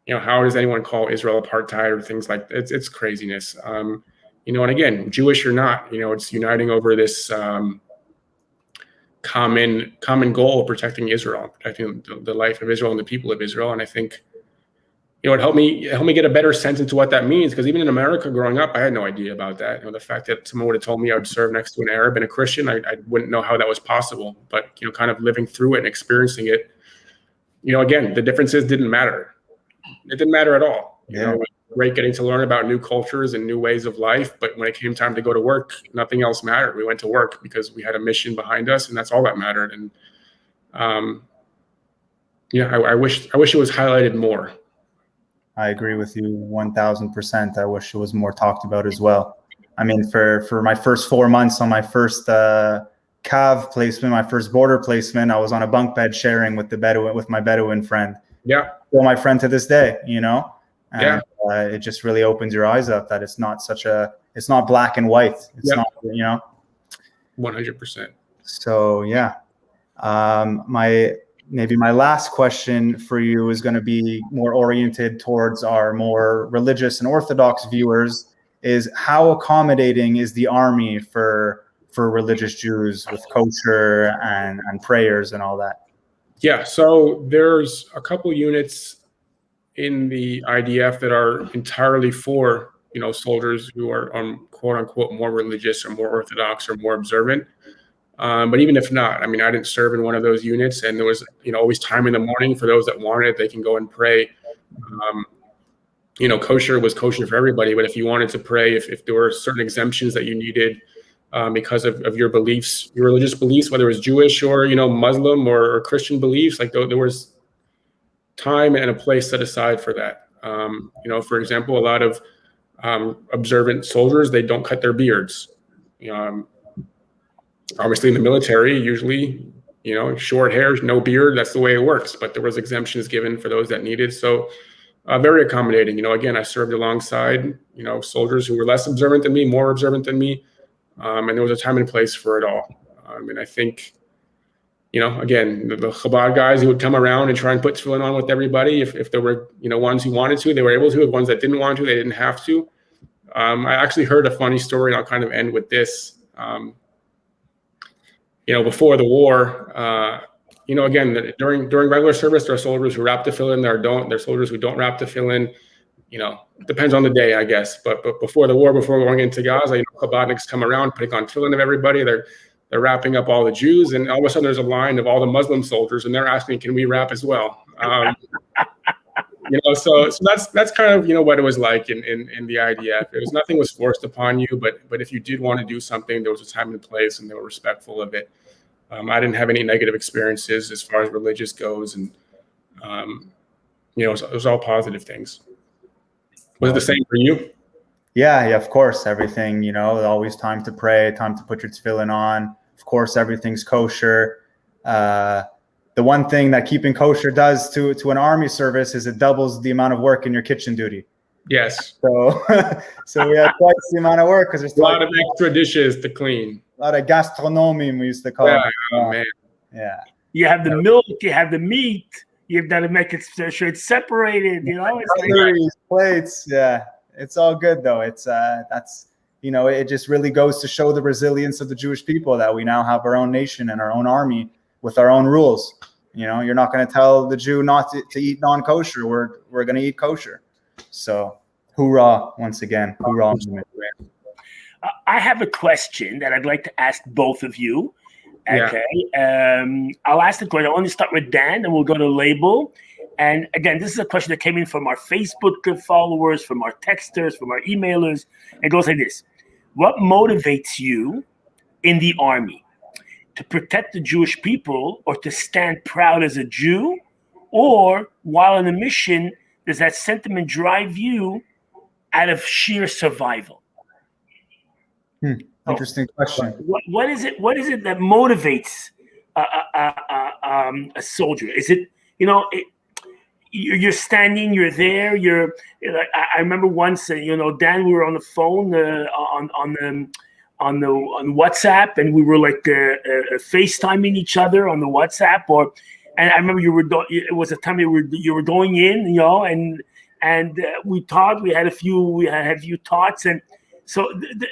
how does anyone call Israel apartheid or things like that? It's craziness. And again, Jewish or not, it's uniting over this common goal of protecting Israel, protecting the life of Israel and the people of Israel. And I think, it helped me get a better sense into what that means. Because even in America growing up, I had no idea about that. The fact that someone would have told me I would serve next to an Arab and a Christian, I wouldn't know how that was possible. But, kind of living through it and experiencing it, again, the differences didn't matter. It didn't matter at all. It was great getting to learn about new cultures and new ways of life. But when it came time to go to work, nothing else mattered. We went to work because we had a mission behind us, and that's all that mattered. And I wish it was highlighted more. I agree with you 1000%. I wish it was more talked about as well. I mean, for my first 4 months on my first Cav placement, my first border placement, I was on a bunk bed sharing with my Bedouin friend. Yeah. Still my friend to this day, you know? And Yeah. it just really opens your eyes up that it's not black and white. It's Yep. not, you know? 100%. So yeah. Maybe my last question for you is going to be more oriented towards our more religious and Orthodox viewers, is how accommodating is the army for religious Jews with kosher and prayers and all that? Yeah, so there's a couple units in the IDF that are entirely for, soldiers who are quote unquote more religious or more Orthodox or more observant. But even if not, I mean, I didn't serve in one of those units, and there was, always time in the morning for those that wanted it. They can go and pray. Kosher was kosher for everybody, but if you wanted to pray, if there were certain exemptions that you needed because of your beliefs, your religious beliefs, whether it was Jewish or, Muslim or Christian beliefs, like there was time and a place set aside for that. For example, a lot of observant soldiers, they don't cut their beards. Obviously in the military, usually, short hair, no beard, that's the way it works. But there was exemptions given for those that needed. So very accommodating. Again, I served alongside, soldiers who were less observant than me, more observant than me. And there was a time and place for it all. And I think, again, the Chabad guys who would come around and try and put tefillin on with everybody, if there were, ones who wanted to, they were able to. The ones that didn't want to, they didn't have to. I actually heard a funny story, and I'll kind of end with this. Before the war, again, during regular service, there are soldiers who wrap tefillin, there are soldiers who don't wrap tefillin. Depends on the day, I guess. But before the war, before going into Gaza, Chabadniks come around, putting on tefillin of everybody. They're wrapping up all the Jews, and all of a sudden there's a line of all the Muslim soldiers, and they're asking, "Can we wrap as well?" So that's kind of what it was like in the IDF. Nothing was forced upon you, but if you did want to do something, there was a time and place, and they were respectful of it. I didn't have any negative experiences as far as religious goes, and it was all positive things. Was it the same for you? Yeah, of course. Everything, always time to pray, time to put your tefillin on. Of course, everything's kosher. The one thing that keeping kosher does to an army service is it doubles the amount of work in your kitchen duty. Yes. So we have twice the amount of work because there's a lot of extra dishes to clean. A lot of gastronomie, we used to call it. Oh, man. Yeah. You have the milk, you have the meat. You've got to make it sure it's separated. It's plates. Yeah, it's all good though. It's it just really goes to show the resilience of the Jewish people that we now have our own nation and our own army with our own rules. You're not going to tell the Jew not to eat non-kosher. We're going to eat kosher. So, hoorah once again, hoorah. I have a question that I'd like to ask both of you. Okay. Yeah. I'll ask the question. I want to start with Dan, and we'll go to Leibel. And again, this is a question that came in from our Facebook followers, from our texters, from our emailers. It goes like this: what motivates you in the army? To protect the Jewish people, or to stand proud as a Jew? Or while on a mission, does that sentiment drive you out of sheer survival? Interesting question. What is it? What is it that motivates a soldier? Is it you're standing, you're there, I remember once, Dan, we were on the phone on WhatsApp, and we were like FaceTiming each other on the WhatsApp, and I remember it was a time you were going in, and we talked. We had a few thoughts, and so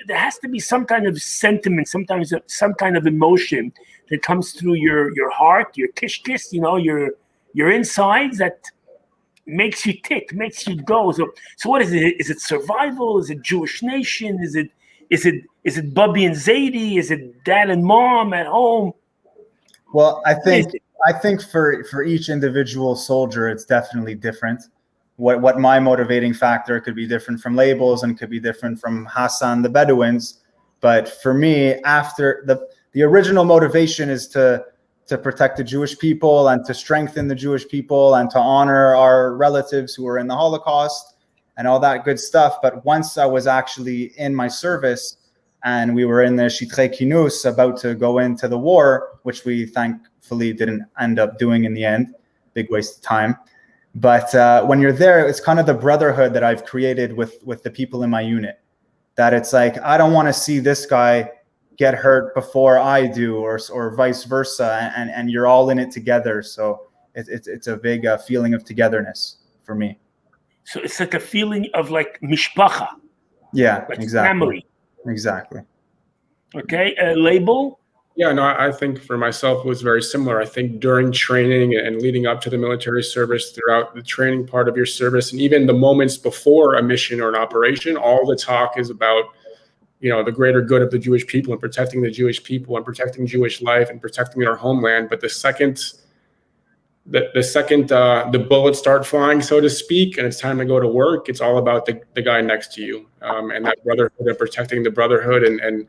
there has to be some kind of sentiment, sometimes some kind of emotion that comes through your heart, your kish, your insides that makes you tick, makes you go. So what is it? Is it survival? Is it Jewish nation? Is it Bubby and Zadie? Is it dad and mom at home? Well, I think for each individual soldier, it's definitely different. What my motivating factor could be different from Leibel's and could be different from Hassan the Bedouins. But for me, after the original motivation is to protect the Jewish people and to strengthen the Jewish people and to honor our relatives who were in the Holocaust and all that good stuff. But once I was actually in my service, and we were in the Shitrei Kinus about to go into the war, which we thankfully didn't end up doing in the end. Big waste of time. But when you're there, it's kind of the brotherhood that I've created with the people in my unit. That it's like, I don't want to see this guy get hurt before I do, or vice versa, and you're all in it together. So it's a big feeling of togetherness for me. So it's like a feeling of like mishpacha. Yeah, like exactly. Family. Exactly. Okay, Leibel? Yeah, no, I think for myself it was very similar. I think during training and leading up to the military service, throughout the training part of your service, and even the moments before a mission or an operation, all the talk is about, the greater good of the Jewish people and protecting the Jewish people and protecting Jewish life and protecting our homeland. But the second the bullets start flying, so to speak, and it's time to go to work, it's all about the guy next to you, and that brotherhood and protecting the brotherhood. And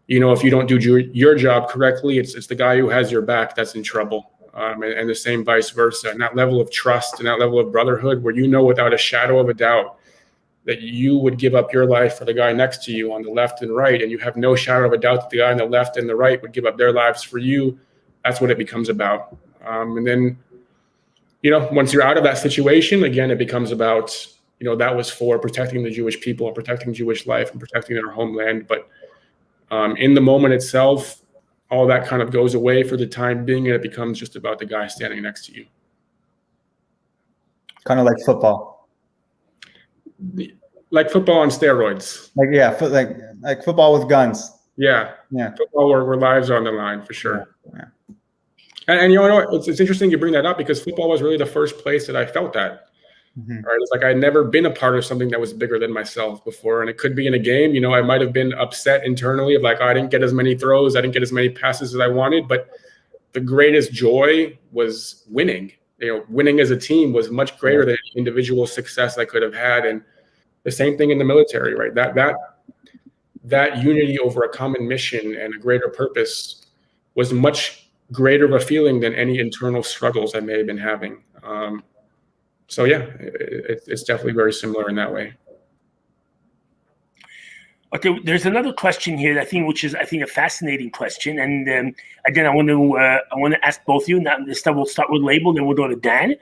if you don't do your job correctly, it's the guy who has your back that's in trouble, and the same vice versa. And that level of trust and that level of brotherhood where without a shadow of a doubt that you would give up your life for the guy next to you on the left and right, and you have no shadow of a doubt that the guy on the left and the right would give up their lives for you. That's what it becomes about. And then, once you're out of that situation, again, it becomes about, that was for protecting the Jewish people and protecting Jewish life and protecting our homeland. But in the moment itself, all that kind of goes away for the time being, and it becomes just about the guy standing next to you. Kind of like football. Like football on steroids. Like football with guns. Yeah. Football where lives are on the line, for sure. Yeah. And you know what? It's interesting you bring that up, because football was really the first place that I felt that. Mm-hmm. Right? It's like I'd never been a part of something that was bigger than myself before. And it could be in a game, I might have been upset internally of like, I didn't get as many throws, I didn't get as many passes as I wanted. But the greatest joy was winning. Winning as a team was much greater than individual success I could have had. And the same thing in the military, right? That unity over a common mission and a greater purpose was much greater of a feeling than any internal struggles I may have been having. So yeah, it's definitely very similar in that way. Okay, there's another question here that which is a fascinating question, and again, I want to ask both of you. Now, this time we'll start with Leibel, then we'll go to Dan,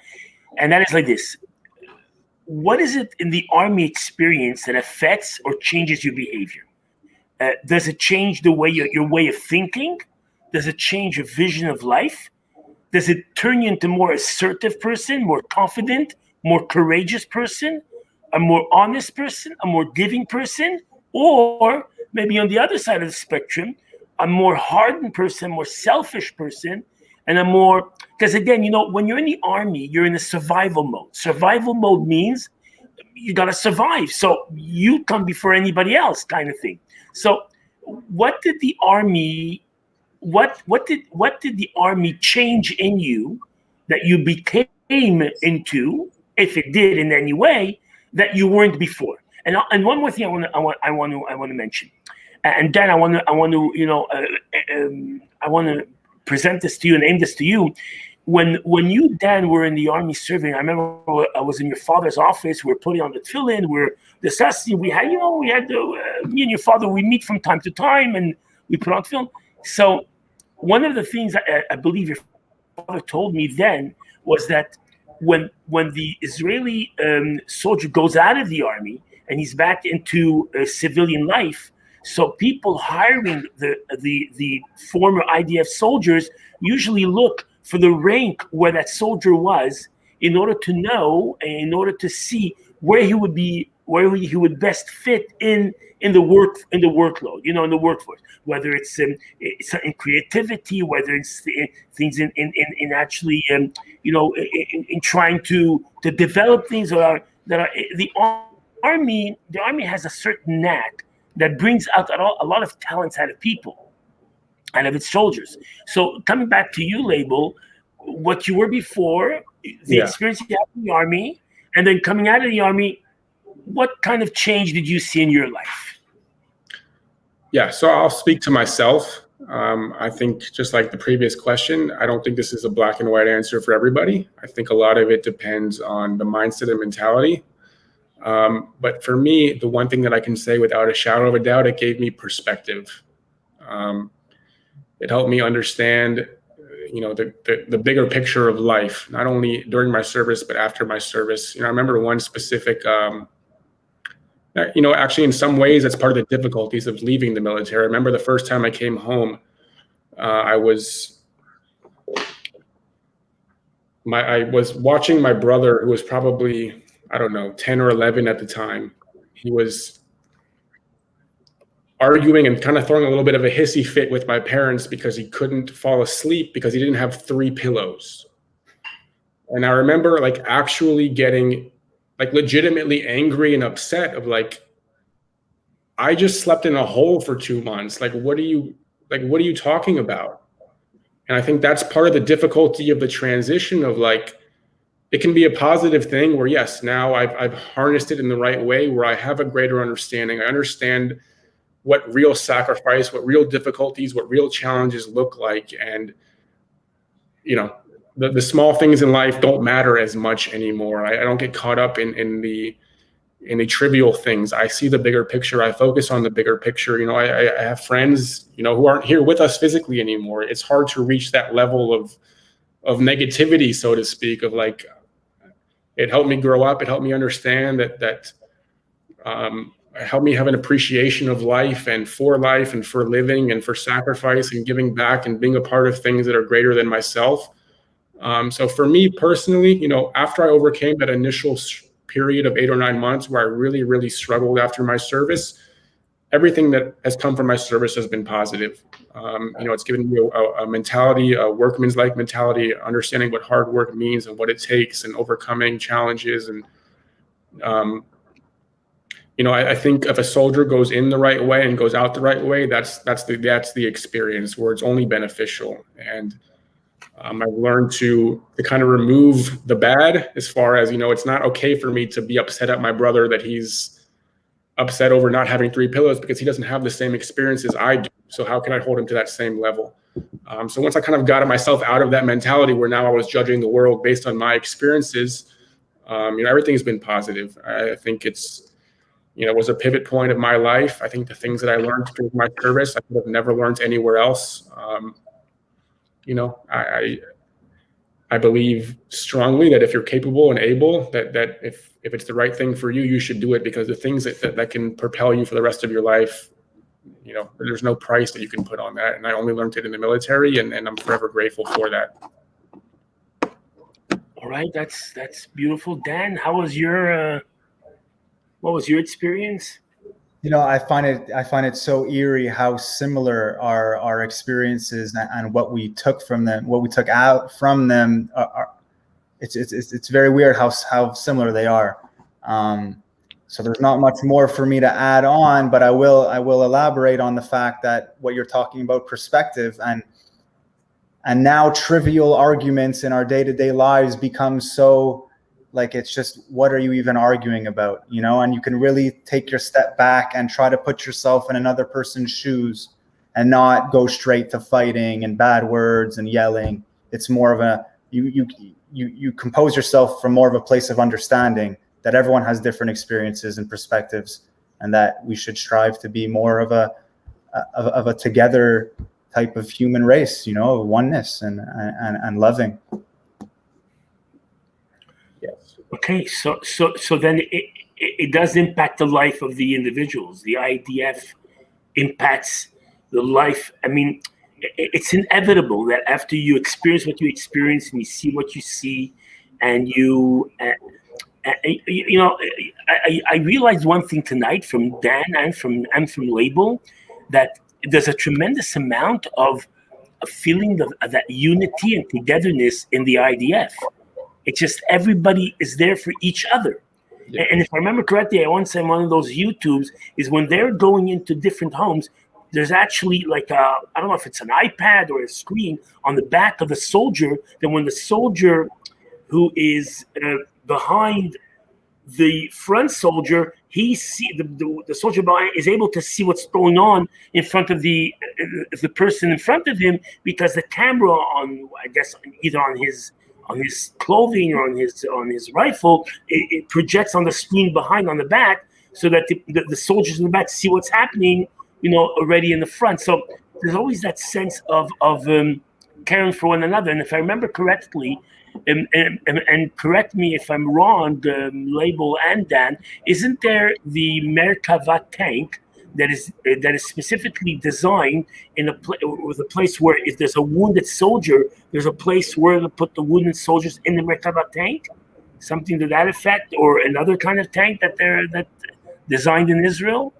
and that is like this: what is it in the Army experience that affects or changes your behavior? Does it change the way your way of thinking? Does it change your vision of life? Does it turn you into a more assertive person, more confident, more courageous person, a more honest person, a more giving person? Or maybe on the other side of the spectrum, a more hardened person, more selfish person, and because again, when you're in the Army, you're in a survival mode. Survival mode means you got to survive. So you come before anybody else kind of thing. So what did the Army change in you that you became into, if it did in any way, that you weren't before? And one more thing I want to mention, and Dan, I want to present this to you and aim this to you. When you, Dan, were in the Army serving, I remember I was in your father's office. We were putting on the tefillin. We're discussing. Me and your father. We meet from time to time, and we put on tefillin. So one of the things I believe your father told me then was that when the Israeli soldier goes out of the Army and he's back into civilian life, so people hiring the former IDF soldiers usually look for the rank where that soldier was in order to know, in order to see where he would best fit in the workload, in the workforce, whether it's in creativity, whether it's things in actually in trying to develop things that are the army has a certain knack that brings out a lot of talents out of people, out of its soldiers. So coming back to you, Leibel, what you were before, the experience you had in the Army, and then coming out of the Army, what kind of change did you see in your life? Yeah, so I'll speak to myself. I think just like the previous question, I don't think this is a black and white answer for everybody. I think a lot of it depends on the mindset and mentality. But for me, the one thing that I can say without a shadow of a doubt, it gave me perspective. It helped me understand, the bigger picture of life, not only during my service, but after my service. I remember one specific, actually in some ways that's part of the difficulties of leaving the military. I remember the first time I came home, I was watching my brother, who was probably, I don't know, 10 or 11 at the time. He was arguing and kind of throwing a little bit of a hissy fit with my parents because he couldn't fall asleep because he didn't have 3 pillows. And I remember actually getting legitimately angry and upset of I just slept in a hole for 2 months. What are you talking about? And I think that's part of the difficulty of the transition of it can be a positive thing where, yes, now I've harnessed it in the right way, where I have a greater understanding. I understand what real sacrifice, what real difficulties, what real challenges look like. And, the small things in life don't matter as much anymore. I don't get caught up in the trivial things. I see the bigger picture. I focus on the bigger picture. I have friends, who aren't here with us physically anymore. It's hard to reach that level of negativity, so to speak, of it helped me grow up. It helped me understand that helped me have an appreciation of life and for living and for sacrifice and giving back and being a part of things that are greater than myself. So for me personally, after I overcame that initial period of 8 or 9 months where I really, really struggled after my service, everything that has come from my service has been positive. It's given me a mentality, a workman's-like mentality, understanding what hard work means and what it takes, and overcoming challenges. And I think if a soldier goes in the right way and goes out the right way, that's the experience where it's only beneficial. And I've learned to kind of remove the bad, as far as, it's not okay for me to be upset at my brother that he's upset over not having 3 pillows, because he doesn't have the same experience as I do. So how can I hold him to that same level? So once I kind of got myself out of that mentality where now I was judging the world based on my experiences, everything's been positive. I think it's, it was a pivot point of my life. I think the things that I learned through my service, I could have never learned anywhere else. I believe strongly that if you're capable and able, that if it's the right thing for you, you should do it, because the things that can propel you for the rest of your life, there's no price that you can put on that. And I only learned it in the military, and I'm forever grateful for that. All right, that's beautiful. Dan, what was your experience? I find it so eerie how similar our experiences and what we took from them, what we took out from them are. It's very weird how similar they are. So there's not much more for me to add on, but I will elaborate on the fact that what you're talking about, perspective, and now trivial arguments in our day-to-day lives become so, it's just, what are you even arguing about? And you can really take your step back and try to put yourself in another person's shoes and not go straight to fighting and bad words and yelling. It's more of you compose yourself from more of a place of understanding that everyone has different experiences and perspectives, and that we should strive to be more of a together type of human race, oneness and loving. Yes. Okay, so then it does impact the life of the individuals. The IDF impacts the life. I mean, it's inevitable that after you experience what you experience and you see what you see, and I realized one thing tonight from Dan and from Leibel, that there's a tremendous amount of a feeling of that unity and togetherness in the IDF. It's just everybody is there for each other. Yeah. And if I remember correctly, I once said one of those YouTubes is when they're going into different homes, there's actually I don't know if it's an iPad or a screen on the back of the soldier, that when the soldier who is behind the front soldier, he see the soldier behind is able to see what's going on in front of the person in front of him, because the camera on, I guess, either on clothing or on his rifle, it projects on the screen behind on the back, so that the soldiers in the back see what's happening, already in the front. So there's always that sense of caring for one another. And if I remember correctly, and correct me if I'm wrong, Leibel and Dan, isn't there the Merkava tank that is specifically designed with a place where if there's a wounded soldier, there's a place where to put the wounded soldiers in the Merkava tank, something to that effect, or another kind of tank that designed in Israel?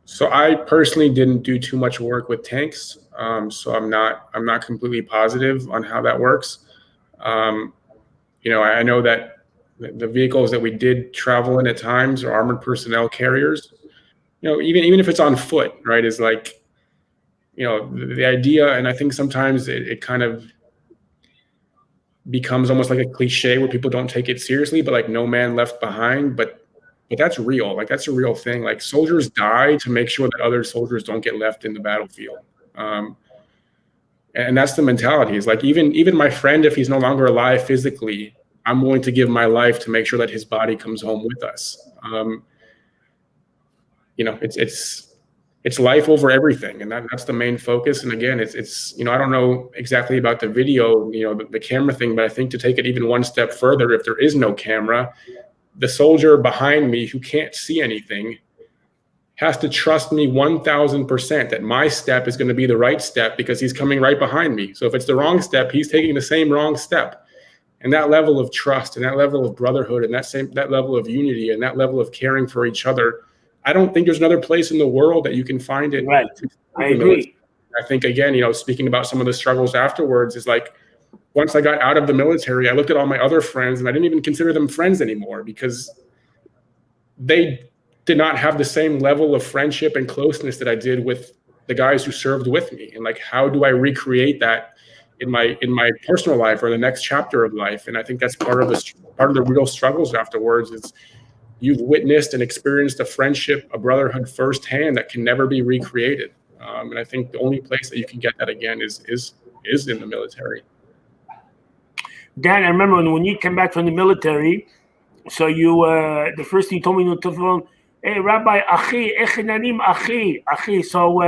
So I personally didn't do too much work with tanks, so I'm not completely positive on how that works. I know that the vehicles that we did travel in at times are armored personnel carriers. Even if it's on foot, right, is like, the idea, and I think sometimes it kind of becomes almost like a cliche where people don't take it seriously, but like no man left behind, but that's real. Like that's a real thing. Like soldiers die to make sure that other soldiers don't get left in the battlefield. And that's the mentality. Is like even my friend, if he's no longer alive physically, I'm willing to give my life to make sure that his body comes home with us. It's life over everything, and that's the main focus. And again, it's I don't know exactly about the video, the camera thing, but I think to take it even one step further, if there is no camera, the soldier behind me who can't see anything has to trust me 1,000% that my step is going to be the right step because he's coming right behind me. So if it's the wrong step, he's taking the same wrong step. And that level of trust and that level of brotherhood and that level of unity and that level of caring for each other, I don't think there's another place in the world that you can find it. Right. I agree. I think, again, speaking about some of the struggles afterwards, is like, once I got out of the military, I looked at all my other friends and I didn't even consider them friends anymore because they did not have the same level of friendship and closeness that I did with the guys who served with me. And like, how do I recreate that in my personal life or the next chapter of life? And I think that's part of the real struggles afterwards. Is you've witnessed and experienced a friendship, a brotherhood firsthand that can never be recreated. And I think the only place that you can get that again is in the military. Dan, I remember when you came back from the military, so you the first thing you told me on the telephone, hey, Rabbi, Achi, Echenanim, Achi. So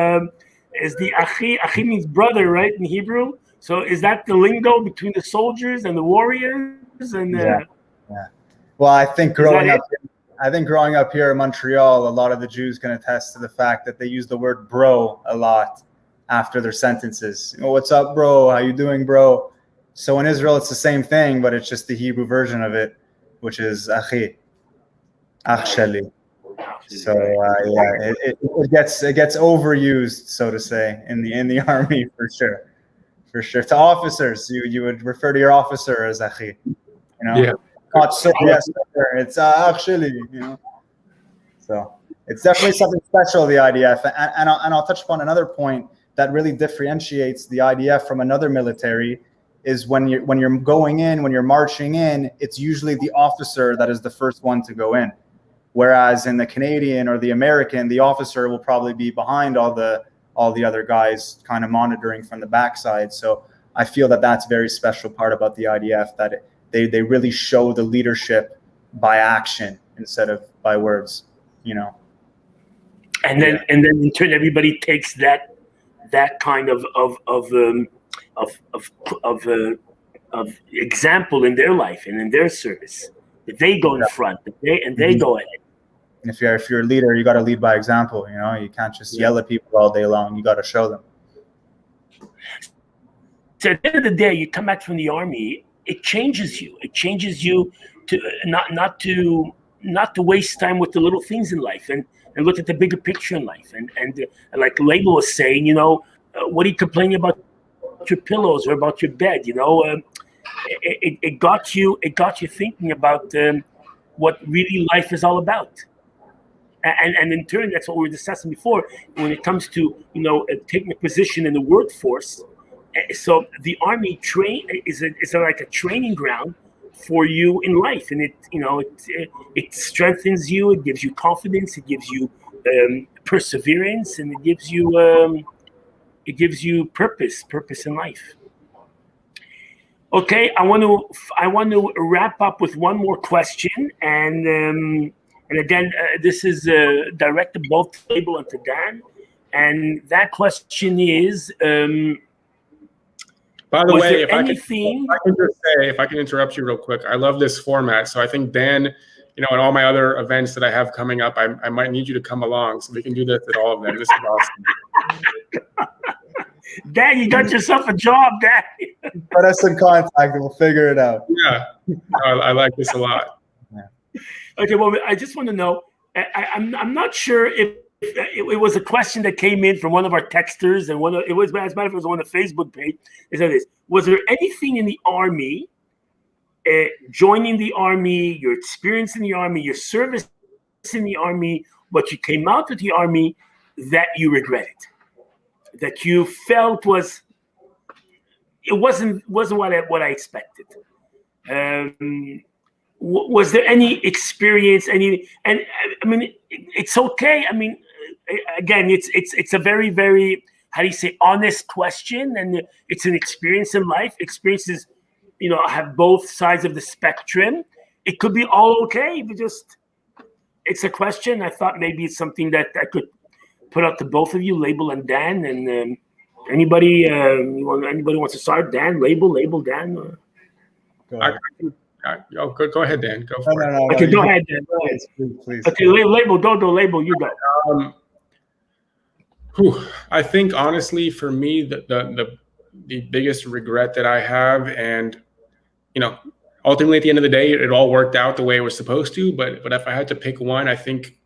is the Achi means brother, right, in Hebrew? So is that the lingo between the soldiers and the warriors? And yeah. Well, I think growing up here in Montreal, a lot of the Jews can attest to the fact that they use the word bro a lot after their sentences. What's up, bro? How you doing, bro? So in Israel, it's the same thing, but it's just the Hebrew version of it, which is achi, achsheli. So it gets overused, so to say, in the army for sure. To officers, you would refer to your officer as achi, Yeah. Not sir, yes, sir. It's achsheli, So it's definitely something special, the IDF, and I'll touch upon another point that really differentiates the IDF from another military. Is when you're going in, when you're marching in, it's usually the officer that is the first one to go in. Whereas in the Canadian or the American, the officer will probably be behind all the other guys kind of monitoring from the backside. So I feel that that's a very special part about the IDF, that they really show the leadership by action instead of by words, And then in turn, everybody takes that kind of example in their life and in their service. That they go in front, they go ahead. And if you're a leader, you got to lead by example. You can't just yell at people all day long. You got to show them. So at the end of the day, you come back from the army. It changes you. It changes you to not to waste time with the little things in life and look at the bigger picture in life. And like Leibel was saying, what are you complaining about your pillows or about your bed? It got you thinking about what really life is all about. And in turn, that's what we were discussing before when it comes to taking a position in the workforce. So the army is like a training ground for you in life, and it strengthens you. It gives you confidence. It gives you perseverance, and it gives you purpose in life. Okay, I want to wrap up with one more question, and again, this is directed both to Leibel and to Dan, and that question is. By the way, if I can interrupt you real quick, I love this format. So I think Dan, and all my other events that I have coming up, I might need you to come along so we can do this at all of them. This is awesome. Dan, you got yourself a job, Dan. Put us in contact and we'll figure it out. Yeah, I like this a lot. Yeah. Okay, well, I just want to know. I'm not sure if it was a question that came in from one of our texters, and it was, as a matter of fact, it was on the Facebook page. It said this: was there anything in the Army, joining the Army, your experience in the Army, your service in the Army, what you came out of the Army, that you regretted, that you felt wasn't what I expected? Was there any experience? And I mean, it's okay. I mean, again, it's a very, very, how do you say, honest question, and it's an experience in life. Experiences, have both sides of the spectrum. It could be all okay, but it's a question. I thought maybe it's something that I could put out to both of you, Leibel and Dan, and anybody wants to start? Dan, Leibel, Dan. Go ahead. Go ahead, Dan. Go for it. No, okay, go ahead, Dan. Go ahead. Please. Okay, Leibel, Leibel, you go. I think honestly, for me, the biggest regret that I have, and ultimately at the end of the day, it all worked out the way it was supposed to. But if I had to pick one, I think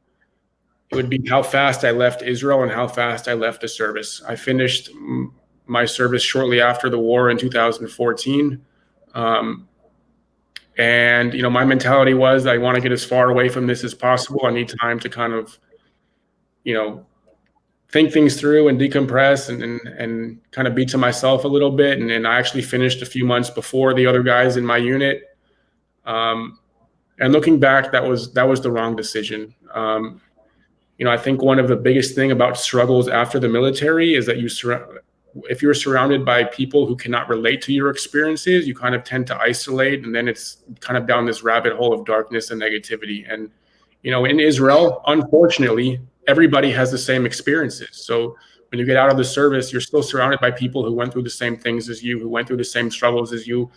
it would be how fast I left Israel and how fast I left the service. I finished my service shortly after the war in 2014. And, my mentality was I want to get as far away from this as possible. I need time to kind of, think things through and decompress and kind of be to myself a little bit. And I actually finished a few months before the other guys in my unit. And looking back, that was the wrong decision. I think one of the biggest thing about struggles after the military is that if you're surrounded by people who cannot relate to your experiences, you kind of tend to isolate, and then it's kind of down this rabbit hole of darkness and negativity. And, in Israel, unfortunately, everybody has the same experiences. So when you get out of the service, you're still surrounded by people who went through the same things as you, who went through the same struggles as you.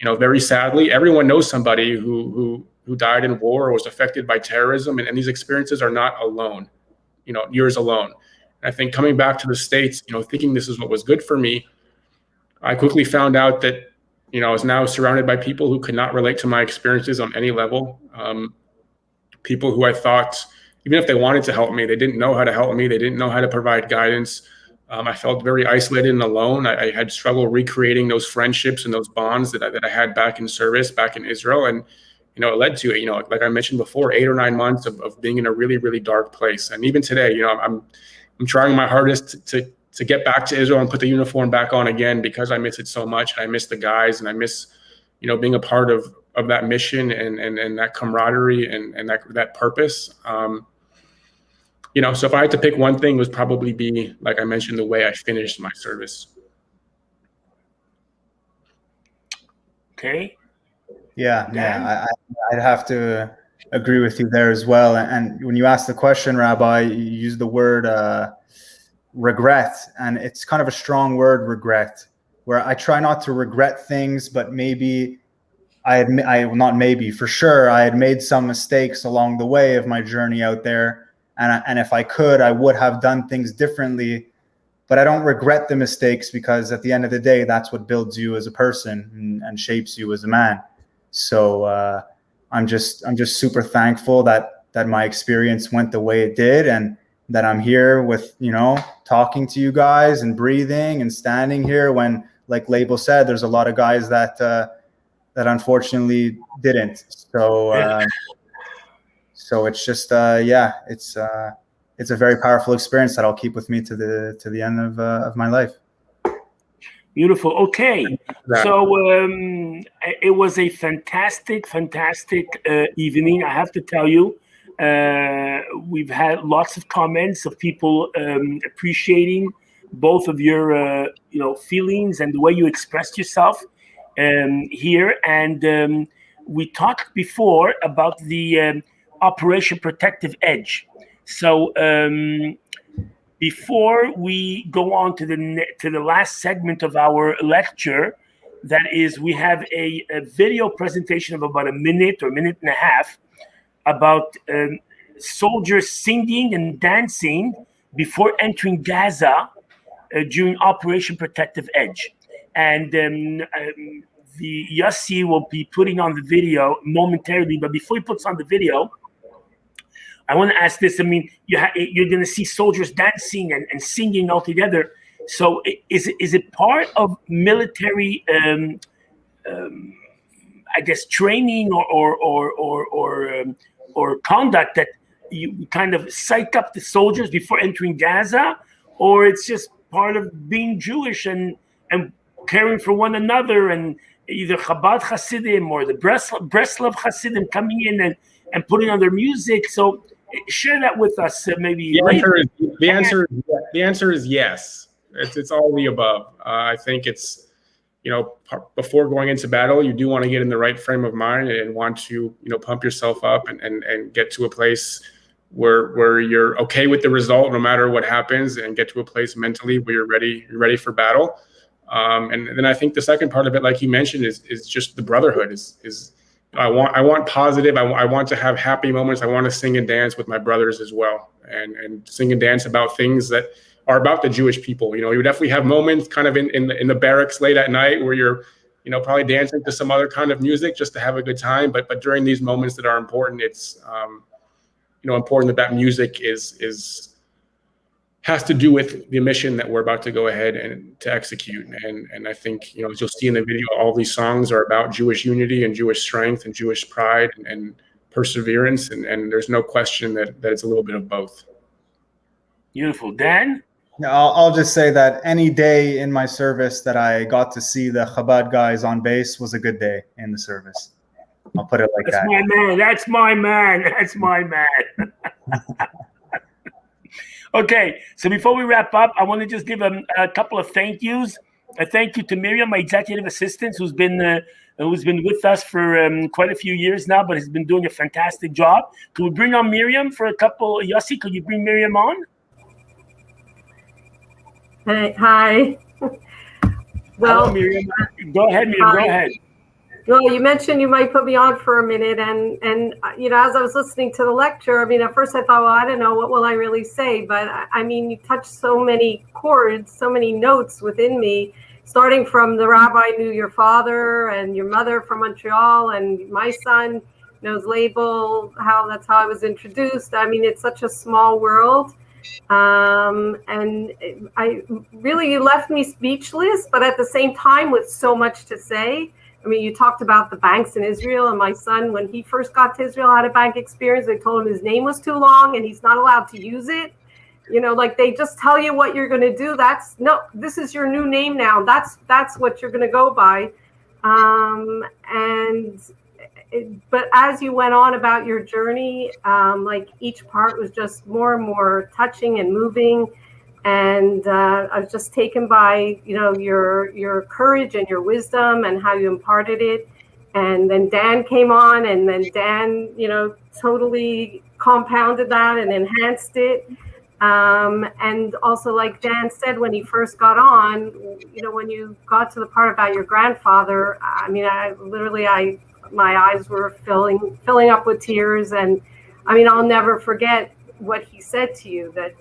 Very sadly, everyone knows somebody who died in war or was affected by terrorism, and these experiences are not alone, yours alone. I think coming back to the States, thinking this is what was good for me, I quickly found out that, I was now surrounded by people who could not relate to my experiences on any level. People who I thought, even if they wanted to help me, they didn't know how to help me. They didn't know how to provide guidance. I felt very isolated and alone. I had struggled recreating those friendships and those bonds that I had back in service, back in Israel. And, it led to, like I mentioned before, 8 or 9 months of being in a really, really dark place. And even today, I'm trying my hardest to get back to Israel and put the uniform back on again, because I miss it so much. And I miss the guys, and I miss, being a part of that mission and that camaraderie and that purpose. So if I had to pick one thing, it would probably be, like I mentioned, the way I finished my service. Okay. Yeah. I'd have to agree with you there as well. And when you asked the question, Rabbi, you used the word regret, and it's kind of a strong word, regret, where I try not to regret things, but maybe for sure, I had made some mistakes along the way of my journey out there. And if I could, I would have done things differently, but I don't regret the mistakes, because at the end of the day, that's what builds you as a person and shapes you as a man. So I'm just super thankful that my experience went the way it did, and that I'm here with, talking to you guys and breathing and standing here when, like Leibel said, there's a lot of guys that unfortunately didn't. So so it's just it's a very powerful experience that I'll keep with me to the end of my life. Beautiful. Okay, so it was a fantastic evening. I have to tell you, we've had lots of comments of people appreciating both of your feelings and the way you expressed yourself. here, and we talked before about the Operation Protective Edge. So before we go on to the last segment of our lecture, that is, we have a video presentation of about a minute or minute and a half about soldiers singing and dancing before entering Gaza during Operation Protective Edge. And the Yossi will be putting on the video momentarily, but before he puts on the video, I want to ask this. I mean, you're going to see soldiers dancing and singing all together. So is it part of military, I guess, training or conduct that you kind of psych up the soldiers before entering Gaza, or it's just part of being Jewish and caring for one another, and either Chabad Hasidim or the Breslov Hasidim coming in and putting on their music? So share that with us, maybe. The answer is yes. It's all the above. I think it's, before going into battle, you do want to get in the right frame of mind and want to, pump yourself up and get to a place where you're okay with the result no matter what happens, and get to a place mentally where you're ready for battle. And then I think the second part of it, like you mentioned, is just the brotherhood. Is I want positive. I want to have happy moments. I want to sing and dance with my brothers as well, and sing and dance about things that are about the Jewish people. You definitely have moments kind of in the barracks late at night where you're, probably dancing to some other kind of music just to have a good time. But during these moments that are important, it's important that music has to do with the mission that we're about to go ahead and to execute. And I think, as you'll see in the video, all these songs are about Jewish unity and Jewish strength and Jewish pride and perseverance. And there's no question that it's a little bit of both. Beautiful. Dan? Yeah, I'll just say that any day in my service that I got to see the Chabad guys on base was a good day in the service. I'll put it like that. That's my man. Okay, so before we wrap up, I want to just give a couple of thank yous. A thank you to Miriam, my executive assistant, who's been with us for quite a few years now, but has been doing a fantastic job. Could we bring on Miriam for a couple? Yossi, could you bring Miriam on? Hey, hi. Well, hello, Miriam. Go ahead, Miriam. Go ahead. Well, you mentioned you might put me on for a minute, and as I was listening to the lecture, at first I thought, well, I don't know, what will I really say? But you touched so many chords, so many notes within me, starting from the rabbi knew your father and your mother from Montreal, and my son knows Leibel, that's how I was introduced. It's such a small world. And you left me speechless, but at the same time with so much to say. You talked about the banks in Israel, and my son, when he first got to Israel, had a bank experience. They told him his name was too long and he's not allowed to use it. They just tell you what you're going to do. This is your new name now. That's what you're going to go by. But as you went on about your journey, each part was just more and more touching and moving. And I was just taken by, your courage and your wisdom and how you imparted it. And then Dan came on, and then Dan, totally compounded that and enhanced it. And also, like Dan said, when he first got on, when you got to the part about your grandfather, my eyes were filling up with tears. And I'll never forget what he said to you, that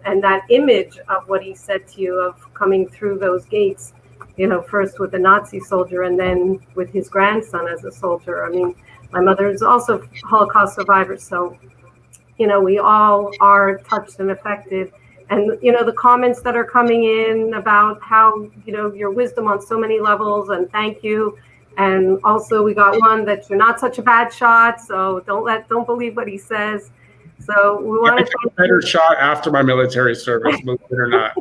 and that image of what he said to you of coming through those gates, first with a Nazi soldier and then with his grandson as a soldier. My mother is also a Holocaust survivor, so we all are touched and affected. And the comments that are coming in about how your wisdom on so many levels, and thank you. And also we got one that you're not such a bad shot, so don't believe what he says. So we want to take a better shot after my military service, believe it or not.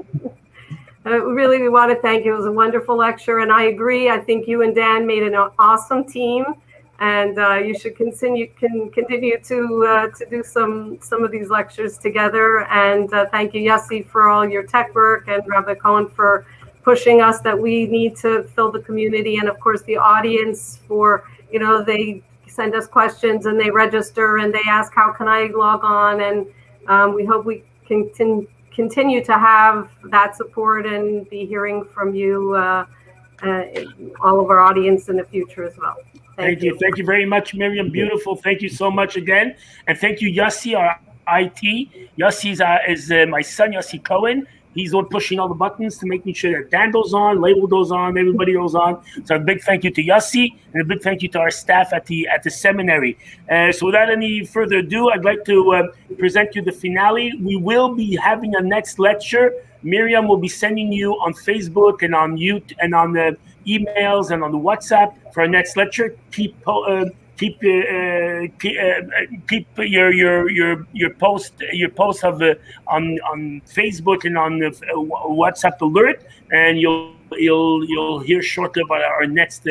We want to thank you. It was a wonderful lecture, and I agree. I think you and Dan made an awesome team, and you should continue to do some of these lectures together. And thank you, Yossi, for all your tech work, and Rabbi Cohen for pushing us that we need to fill the community, and of course the audience for, they send us questions and they register and they ask, how can I log on? And we hope we can continue to have that support and be hearing from you, all of our audience in the future as well. Thank you. Thank you very much, Miriam. Beautiful. Thank you so much again. And thank you, Yossi, our IT. Yossi is my son, Yossi Cohen. He's the one pushing all the buttons to making sure that Dan goes on, Leibel goes on, everybody goes on. So a big thank you to Yossi and a big thank you to our staff at the seminary. So without any further ado, I'd like to present you the finale. We will be having a next lecture. Miriam will be sending you on Facebook and on YouTube and on the emails and on the WhatsApp for our next lecture. Keep your post of on Facebook and on the WhatsApp alert, and you'll hear shortly about our next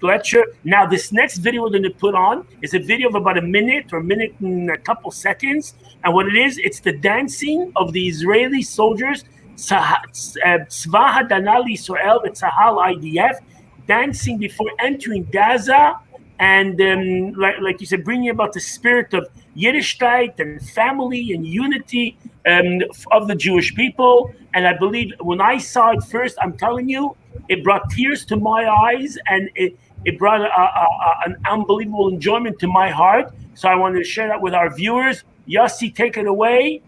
lecture. Now, this next video we're going to put on is a video of about a minute and a couple seconds, and what it is, it's the dancing of the Israeli soldiers, Tzva Haganah L'Israel, the Tzahal IDF, dancing before entering Gaza. And like you said, bringing about the spirit of Yiddishkeit and family and unity of the Jewish people. And I believe when I saw it first, I'm telling you, it brought tears to my eyes, and it brought an unbelievable enjoyment to my heart. So I wanted to share that with our viewers. Yossi, take it away.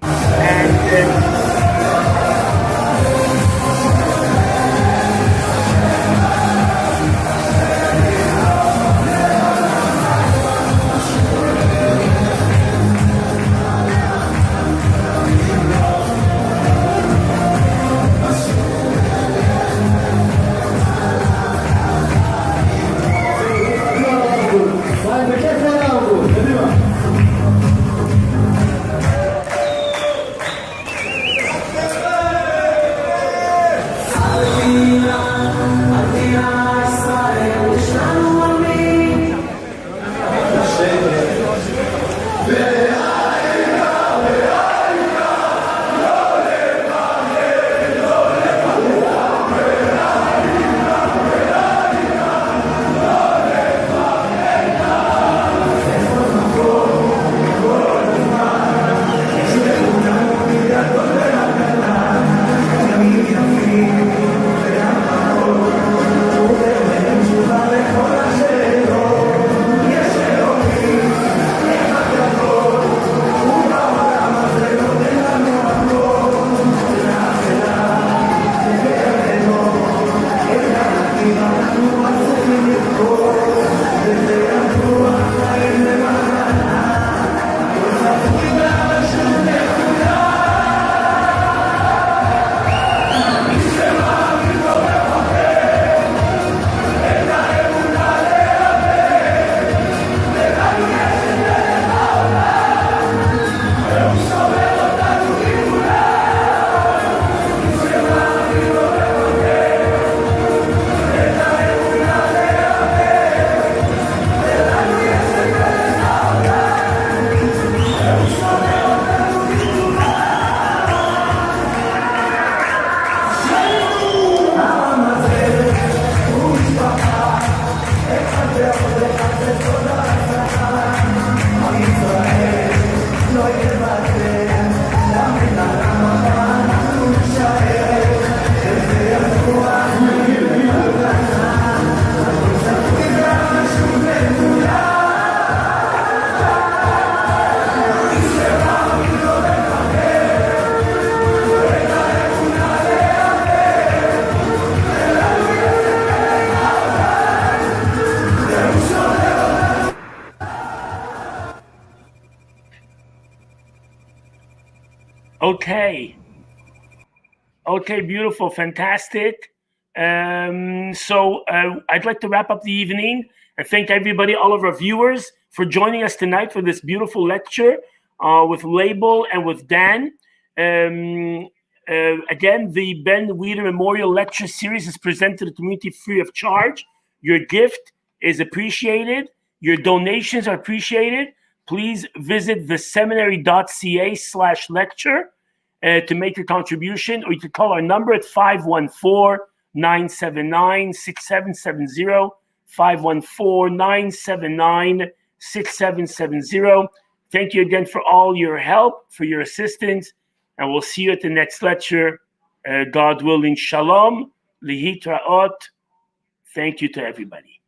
Okay, beautiful, fantastic. So I'd like to wrap up the evening and thank everybody, all of our viewers, for joining us tonight for this beautiful lecture with Leibel and with Dan. Again, the Ben Weider Memorial Lecture Series is presented to the community free of charge. Your gift is appreciated. Your donations are appreciated. Please visit theseminary.ca/lecture. to make your contribution, or you can call our number at 514-979-6770, 514-979-6770. Thank you again for all your help, for your assistance, and we'll see you at the next lecture. God willing, shalom, lihitraot. Thank you to everybody.